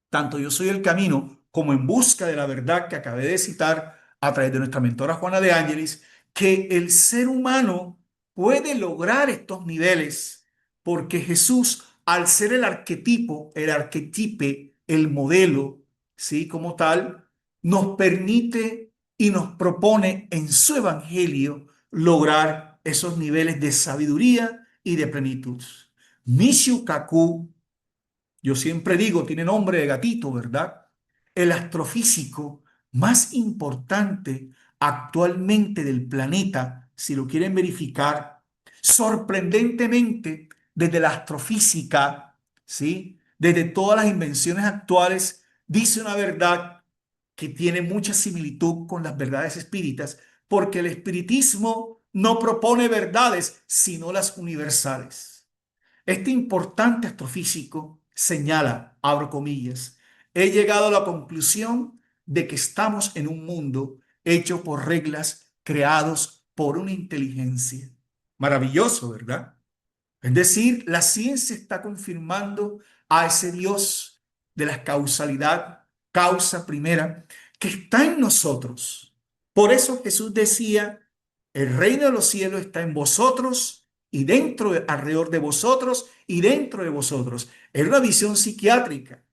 B: tanto Yo soy el camino como En busca de la verdad que acabé de citar a través de nuestra mentora Juana de Ángelis, que el ser humano puede lograr estos niveles porque Jesús, al ser el arquetipe, el modelo, ¿sí? Como tal, nos permite y nos propone en su evangelio lograr esos niveles de sabiduría y de plenitud. Michio Kaku, yo siempre digo, tiene nombre de gatito, ¿verdad? El astrofísico más importante actualmente del planeta, si lo quieren verificar, sorprendentemente, desde la astrofísica, ¿sí? Desde todas las invenciones actuales, dice una verdad que tiene mucha similitud con las verdades espíritas, porque el espiritismo no propone verdades, sino las universales. Este importante astrofísico señala, abro comillas, he llegado a la conclusión de que estamos en un mundo hecho por reglas creados por una inteligencia. Maravilloso, ¿verdad? Es decir, la ciencia está confirmando a ese Dios de la causalidad, causa primera, que está en nosotros. Por eso Jesús decía, el reino de los cielos está en vosotros y dentro, alrededor de vosotros y dentro de vosotros. Era una visión psiquiátrica.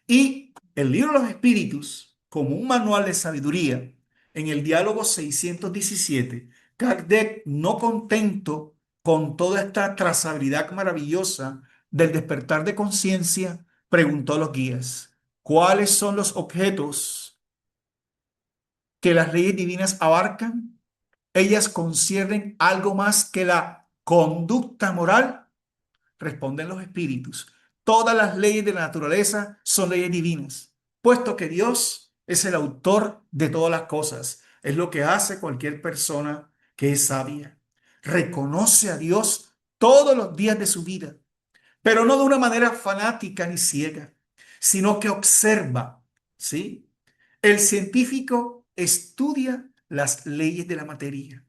B: Y el libro de los espíritus, como un manual de sabiduría, en el diálogo 617, Kardec, no contento con toda esta trazabilidad maravillosa del despertar de conciencia, preguntó a los guías, ¿cuáles son los objetos que las leyes divinas abarcan? ¿Ellas conciernen algo más que la conducta moral? Responden los espíritus. Todas las leyes de la naturaleza son leyes divinas, puesto que Dios es el autor de todas las cosas. Es lo que hace cualquier persona que es sabia. Reconoce a Dios todos los días de su vida, pero no de una manera fanática ni ciega, sino que observa, ¿sí? El científico estudia las leyes de la materia.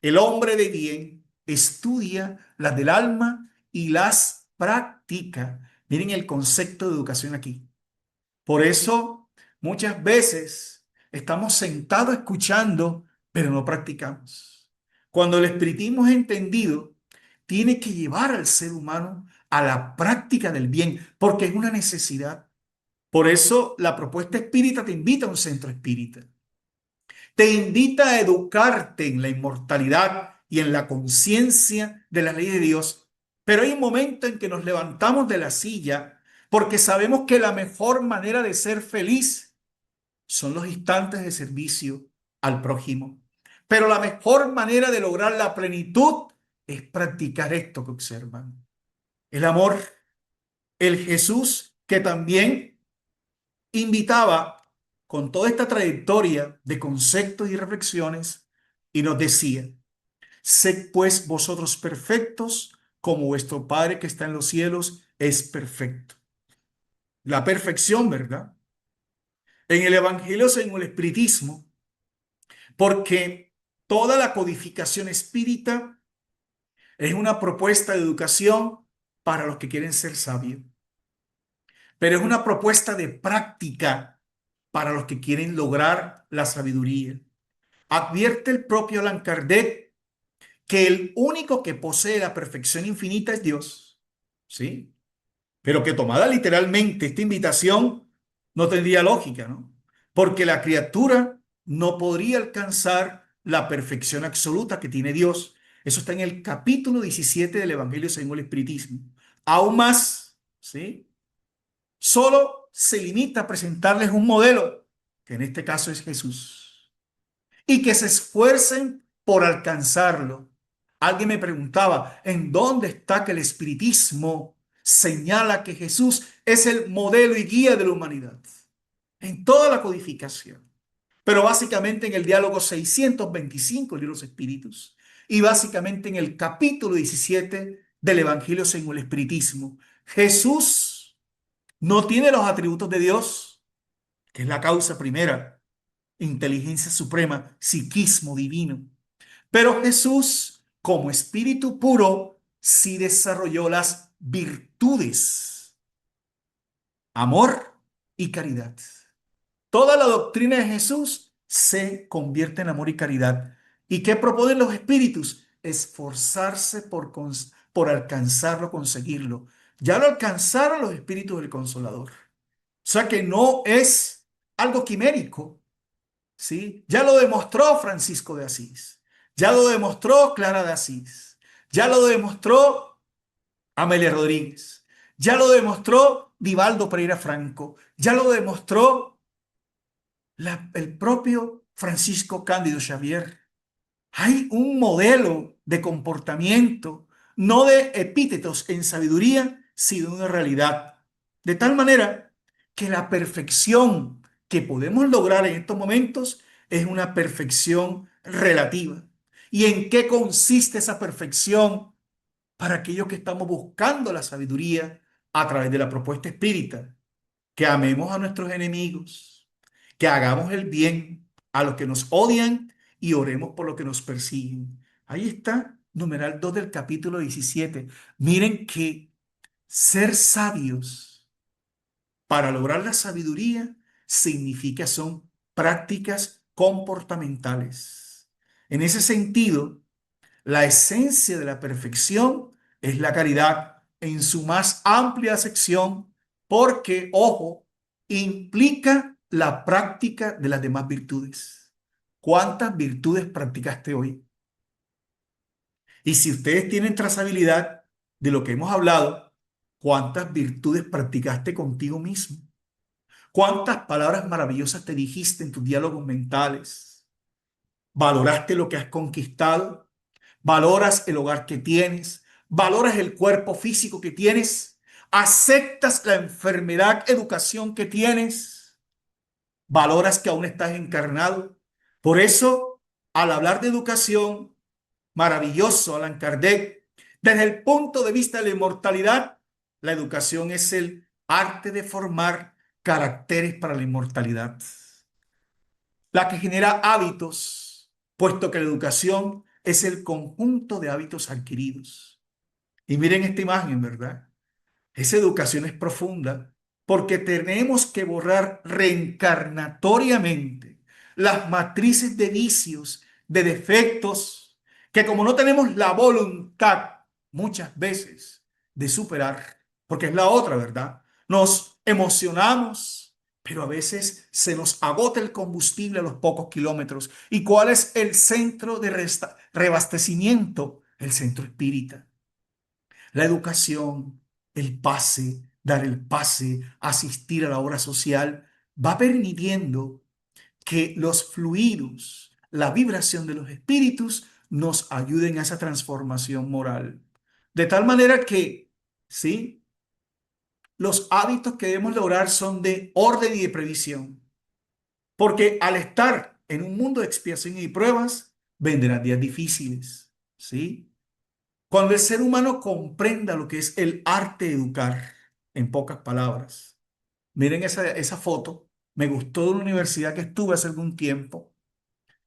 B: El hombre de bien estudia las del alma y las practica. Miren el concepto de educación aquí. Por eso muchas veces estamos sentados escuchando, pero no practicamos. Cuando el espiritismo es entendido, tiene que llevar al ser humano a la práctica del bien, porque es una necesidad. Por eso la propuesta espírita te invita a un centro espírita. Te invita a educarte en la inmortalidad y en la conciencia de la ley de Dios. Pero hay un momento en que nos levantamos de la silla porque sabemos que la mejor manera de ser feliz son los instantes de servicio al prójimo. Pero la mejor manera de lograr la plenitud es practicar esto que observan. El amor, el Jesús que también invitaba con toda esta trayectoria de conceptos y reflexiones y nos decía, sed pues vosotros perfectos como vuestro Padre que está en los cielos es perfecto. La perfección, ¿verdad? En el Evangelio según el Espiritismo, porque toda la codificación espírita es una propuesta de educación para los que quieren ser sabios, pero es una propuesta de práctica para los que quieren lograr la sabiduría. Advierte el propio Allan Kardec que el único que posee la perfección infinita es Dios. ¿Sí? pero que tomada literalmente esta invitación no tendría lógica, ¿no? Porque la criatura no podría alcanzar la perfección absoluta que tiene Dios. Eso está en el capítulo 17 del Evangelio según el Espiritismo. Aún más, ¿sí? Solo se limita a presentarles un modelo, que en este caso es Jesús, y que se esfuercen por alcanzarlo. Alguien me preguntaba, ¿en dónde está que el espiritismo señala que Jesús es el modelo y guía de la humanidad? En toda la codificación, pero básicamente en el diálogo 625 de los Espíritus y básicamente en el capítulo 17 del Evangelio según el Espiritismo. Jesús no tiene los atributos de Dios, que es la causa primera, inteligencia suprema, psiquismo divino. Pero Jesús, como espíritu puro, sí desarrolló las virtudes, amor y caridad. Toda la doctrina de Jesús se convierte en amor y caridad. ¿Y qué proponen los espíritus? Esforzarse por alcanzarlo, conseguirlo. Ya lo alcanzaron los espíritus del Consolador. O sea que no es algo quimérico, ¿sí? Ya lo demostró Francisco de Asís, ya lo demostró Clara de Asís, ya lo demostró Amelia Rodríguez, ya lo demostró Divaldo Pereira Franco, ya lo demostró el propio Francisco Cándido Xavier. Hay un modelo de comportamiento, no de epítetos en sabiduría, sino de una realidad. De tal manera que la perfección que podemos lograr en estos momentos es una perfección relativa. ¿Y en qué consiste esa perfección para aquellos que estamos buscando la sabiduría a través de la propuesta espírita? Que amemos a nuestros enemigos, que hagamos el bien a los que nos odian y oremos por los que nos persiguen. Ahí está, numeral 2 del capítulo 17. Miren que ser sabios para lograr la sabiduría significa son prácticas comportamentales. En ese sentido, la esencia de la perfección es la caridad en su más amplia acepción, porque, ojo, implica la práctica de las demás virtudes. ¿Cuántas virtudes practicaste hoy? Y si ustedes tienen trazabilidad de lo que hemos hablado, ¿cuántas virtudes practicaste contigo mismo? ¿Cuántas palabras maravillosas te dijiste en tus diálogos mentales? ¿Valoraste lo que has conquistado? ¿Valoras el hogar que tienes? ¿Valoras el cuerpo físico que tienes? ¿Aceptas la enfermedad, educación que tienes? ¿Valoras que aún estás encarnado? Por eso, al hablar de educación, maravilloso, Allan Kardec, desde el punto de vista de la inmortalidad, la educación es el arte de formar caracteres para la inmortalidad, la que genera hábitos, puesto que la educación es el conjunto de hábitos adquiridos. Y miren esta imagen, ¿verdad? Esa educación es profunda porque tenemos que borrar reencarnatoriamente las matrices de vicios, de defectos, que como no tenemos la voluntad muchas veces de superar, porque es la otra, ¿verdad? Nos emocionamos, pero a veces se nos agota el combustible a los pocos kilómetros. ¿Y cuál es el centro de reabastecimiento? El centro espírita. La educación, el pase, dar el pase, asistir a la obra social, va permitiendo que los fluidos, la vibración de los espíritus nos ayuden a esa transformación moral. De tal manera que, ¿sí? Los hábitos que debemos lograr son de orden y de previsión. Porque al estar en un mundo de expiación y pruebas, vendrán días difíciles, ¿sí? Cuando el ser humano comprenda lo que es el arte de educar, en pocas palabras. Miren esa foto, me gustó de una universidad que estuve hace algún tiempo.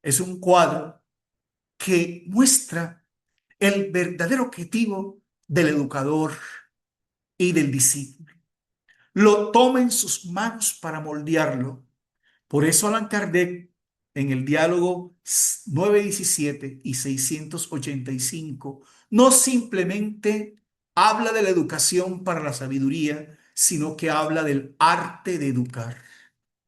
B: Es un cuadro que muestra el verdadero objetivo del educador y del discípulo. Lo toma en sus manos para moldearlo. Por eso Allan Kardec, en el diálogo 917 y 685, no simplemente habla de la educación para la sabiduría, sino que habla del arte de educar,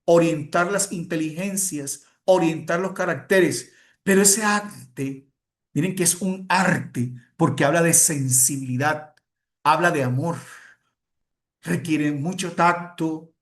B: orientar las inteligencias, orientar los caracteres. Pero ese arte, miren que es un arte porque habla de sensibilidad, habla de amor, requiere mucho tacto,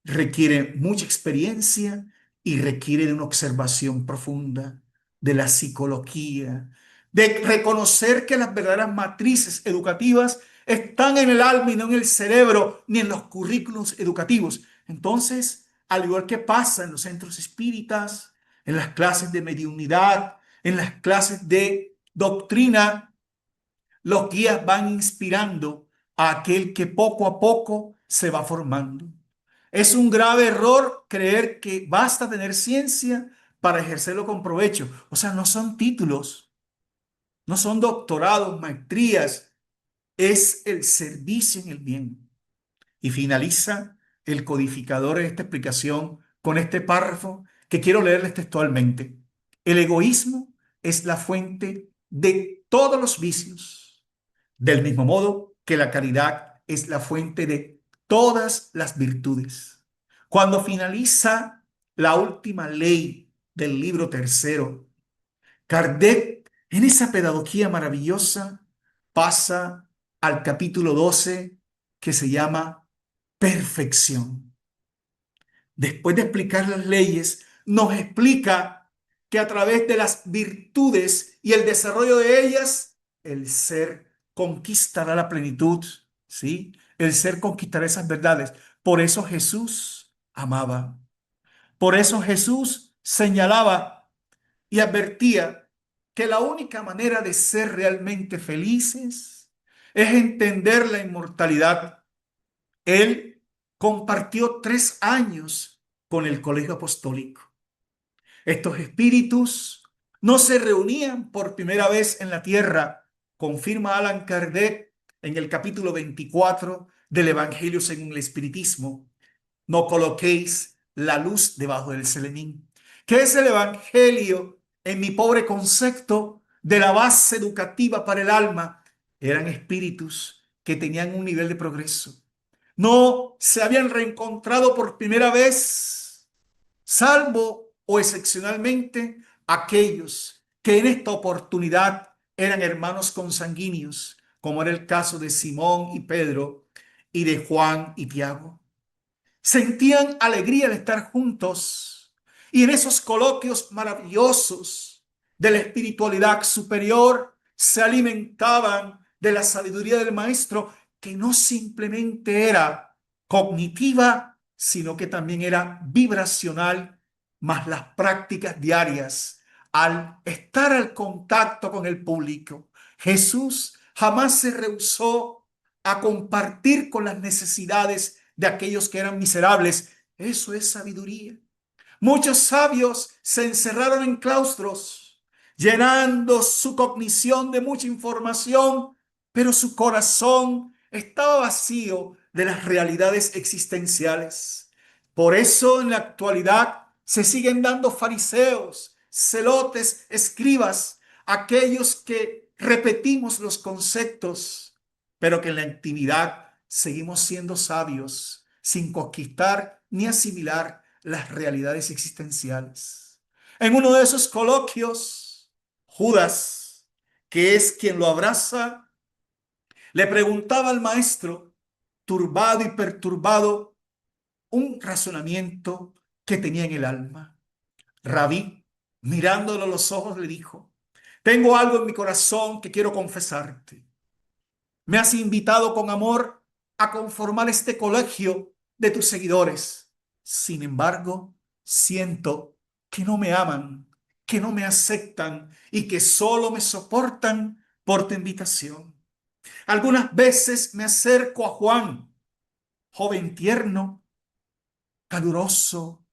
B: requiere mucha experiencia y requiere de una observación profunda de la psicología, de reconocer que las verdaderas matrices educativas están en el alma y no en el cerebro ni en los currículos educativos. Entonces, al igual que pasa en los centros espíritas, en las clases de mediunidad, en las clases de doctrina, los guías van inspirando a aquel que poco a poco se va formando. Es un grave error creer que basta tener ciencia para ejercerlo con provecho. O sea, no son títulos, no son doctorados, maestrías, es el servicio en el bien. Y finaliza el codificador en esta explicación con este párrafo que quiero leerles textualmente. El egoísmo es la fuente de todos los vicios, del mismo modo que la caridad es la fuente de todas las virtudes. Cuando finaliza la última ley del libro tercero, Kardec, en esa pedagogía maravillosa, pasa al capítulo 12 que se llama perfección. Después de explicar las leyes, nos explica que a través de las virtudes y el desarrollo de ellas, el ser conquistará la plenitud, ¿sí? El ser conquistará esas verdades. Por eso Jesús amaba. Por eso Jesús señalaba y advertía que la única manera de ser realmente felices es entender la inmortalidad. Él compartió 3 años con el colegio apostólico. Estos espíritus no se reunían por primera vez en la tierra, confirma Allan Kardec en el capítulo 24 del Evangelio según el Espiritismo. No coloquéis la luz debajo del celemín. ¿Qué es el Evangelio? En mi pobre concepto de la base educativa para el alma, eran espíritus que tenían un nivel de progreso. No se habían reencontrado por primera vez, salvo o excepcionalmente aquellos que en esta oportunidad eran hermanos consanguíneos, como era el caso de Simón y Pedro y de Juan y Tiago. Sentían alegría al estar juntos y en esos coloquios maravillosos de la espiritualidad superior se alimentaban de la sabiduría del maestro, que no simplemente era cognitiva, sino que también era vibracional, más las prácticas diarias al estar al contacto con el público. Jesús jamás se rehusó a compartir con las necesidades de aquellos que eran miserables. Eso es sabiduría. Muchos sabios se encerraron en claustros, llenando su cognición de mucha información, pero su corazón estaba vacío de las realidades existenciales. Por eso en la actualidad se siguen dando fariseos, celotes, escribas, aquellos que repetimos los conceptos, pero que en la intimidad seguimos siendo sabios sin conquistar ni asimilar las realidades existenciales. En uno de esos coloquios, Judas, que es quien lo abraza, le preguntaba al maestro, turbado y perturbado, un razonamiento que tenía en el alma. Rabí, mirándolo a los ojos, le dijo, tengo algo en mi corazón que quiero confesarte. Me has invitado con amor a conformar este colegio de tus seguidores. Sin embargo, siento que no me aman, que no me aceptan y que solo me soportan por tu invitación. Algunas veces me acerco a Juan, joven tierno, caluroso,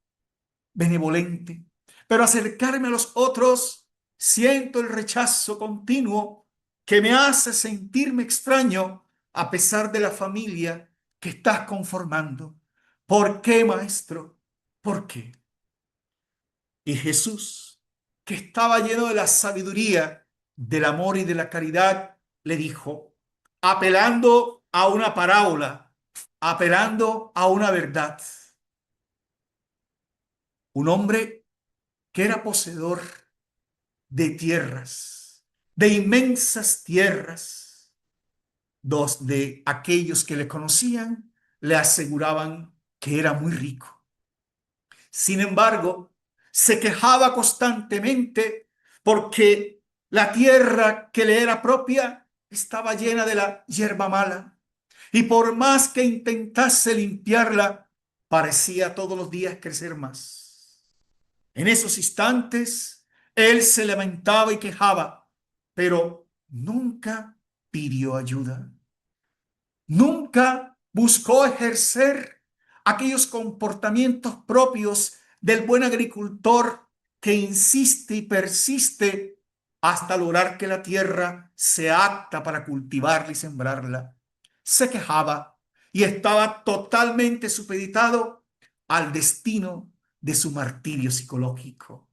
B: benevolente, pero acercarme a los otros siento el rechazo continuo que me hace sentirme extraño a pesar de la familia que estás conformando. ¿Por qué, maestro? ¿Por qué? Y Jesús, que estaba lleno de la sabiduría, del amor y de la caridad, le dijo, apelando a una parábola, apelando a una verdad. Un hombre que era poseedor de tierras, de inmensas tierras. Dos de aquellos que le conocían le aseguraban que era muy rico. Sin embargo, se quejaba constantemente porque la tierra que le era propia estaba llena de la hierba mala. Y por más que intentase limpiarla, parecía todos los días crecer más. En esos instantes, él se lamentaba y quejaba, pero nunca pidió ayuda. Nunca buscó ejercer aquellos comportamientos propios del buen agricultor que insiste y persiste hasta lograr que la tierra sea apta para cultivarla y sembrarla. Se quejaba y estaba totalmente supeditado al destino de su martirio psicológico.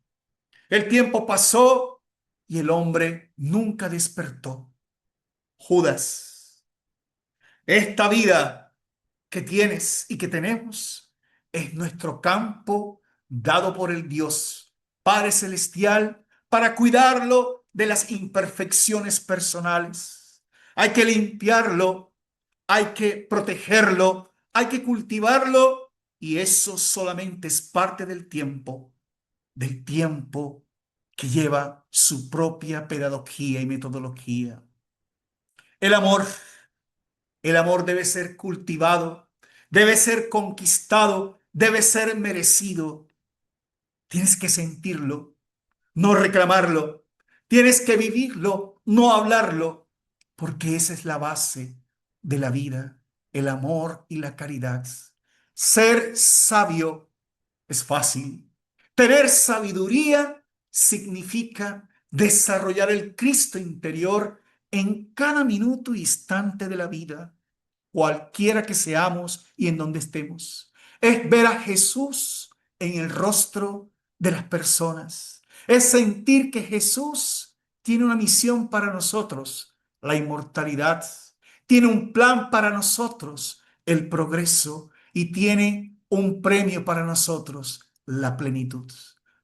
B: El tiempo pasó y el hombre nunca despertó. Judas, esta vida que tienes y que tenemos es nuestro campo dado por el Dios Padre Celestial para cuidarlo de las imperfecciones personales. Hay que limpiarlo, hay que protegerlo, hay que cultivarlo y eso solamente es parte del tiempo que lleva su propia pedagogía y metodología. El amor El amor debe ser cultivado, debe ser conquistado, debe ser merecido. Tienes que sentirlo, no reclamarlo. Tienes que vivirlo, no hablarlo, porque esa es la base de la vida, el amor y la caridad. Ser sabio es fácil. Tener sabiduría significa desarrollar el Cristo interior en cada minuto e instante de la vida cualquiera que seamos y en donde estemos. Es ver a Jesús en el rostro de las personas. Es sentir que Jesús tiene una misión para nosotros, la inmortalidad. Tiene un plan para nosotros, el progreso. Y tiene un premio para nosotros, la plenitud.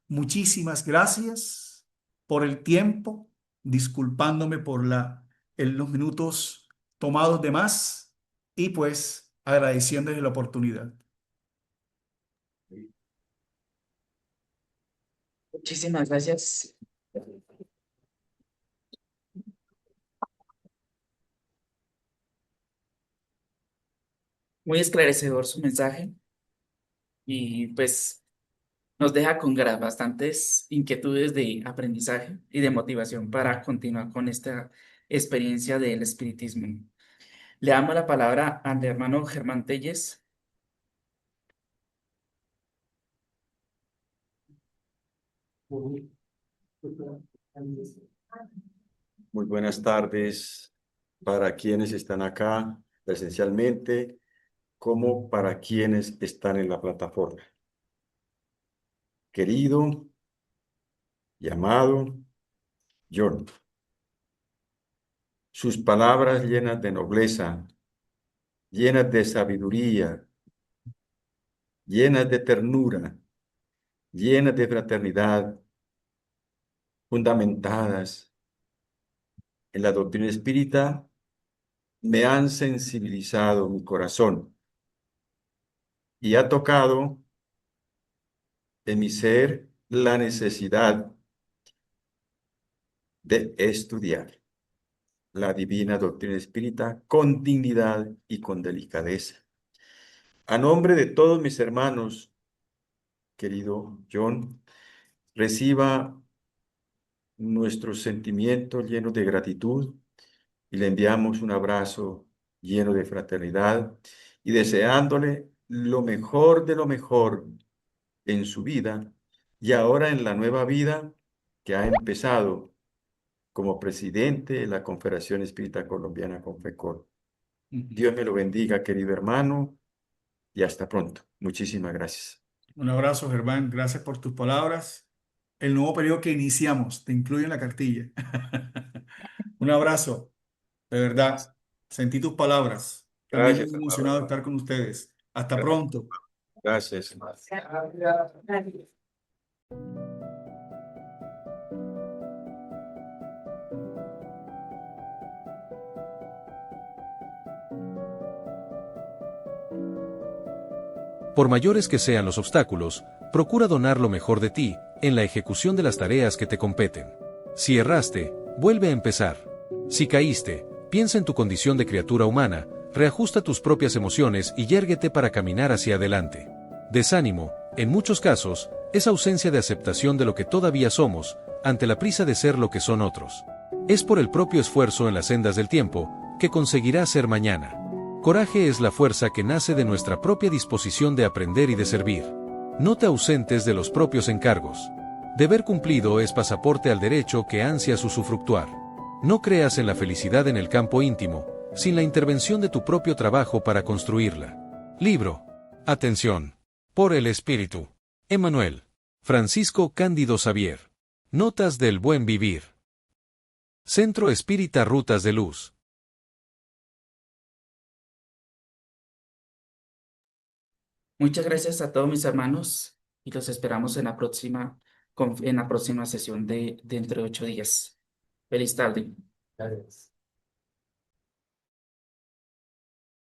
B: Muchísimas gracias por el tiempo, disculpándome por los minutos tomados de más y pues agradeciéndoles la oportunidad.
A: Muchísimas gracias. Muy esclarecedor su mensaje y pues nos deja con bastantes inquietudes de aprendizaje y de motivación para continuar con esta experiencia del espiritismo. Le damos la palabra al hermano Germán Telles.
C: Muy buenas tardes para quienes están acá presencialmente, como para quienes están en la plataforma. Querido y amado John, sus palabras llenas de nobleza, llenas de sabiduría, llenas de ternura, llenas de fraternidad, fundamentadas en la doctrina espírita, me han sensibilizado mi corazón y ha tocado en mi ser la necesidad de estudiar la divina doctrina espírita con dignidad y con delicadeza. A nombre de todos mis hermanos, querido John, reciba nuestro sentimiento lleno de gratitud y le enviamos un abrazo lleno de fraternidad y deseándole lo mejor de lo mejor en su vida y ahora en la nueva vida que ha empezado como presidente de la Confederación Espírita Colombiana Confecol. Dios me lo bendiga, querido hermano, y hasta pronto. Muchísimas gracias.
B: Un abrazo, Germán. Gracias por tus palabras. El nuevo periodo que iniciamos te incluye en la cartilla. Un abrazo, de verdad. Sentí tus palabras. También
C: Gracias,
B: muy
C: amado
B: emocionado de
C: hermano.
B: estar con ustedes. Hasta pronto.
C: Gracias.
D: Por mayores que sean los obstáculos, procura donar lo mejor de ti en la ejecución de las tareas que te competen. Si erraste, vuelve a empezar. Si caíste, piensa en tu condición de criatura humana, reajusta tus propias emociones y yérguete para caminar hacia adelante. Desánimo, en muchos casos, es ausencia de aceptación de lo que todavía somos, ante la prisa de ser lo que son otros. Es por el propio esfuerzo en las sendas del tiempo, que conseguirás ser mañana. Coraje es la fuerza que nace de nuestra propia disposición de aprender y de servir. No te ausentes de los propios encargos. Deber cumplido es pasaporte al derecho que ansias usufructuar. No creas en la felicidad en el campo íntimo, sin la intervención de tu propio trabajo para construirla. Libro. Atención. Por el Espíritu. Emmanuel. Francisco Cándido Xavier. Notas del buen vivir. Centro Espírita Rutas de Luz.
A: Muchas gracias a todos mis hermanos y los esperamos en en la próxima sesión de dentro de 8 días. Feliz tarde.
E: Gracias.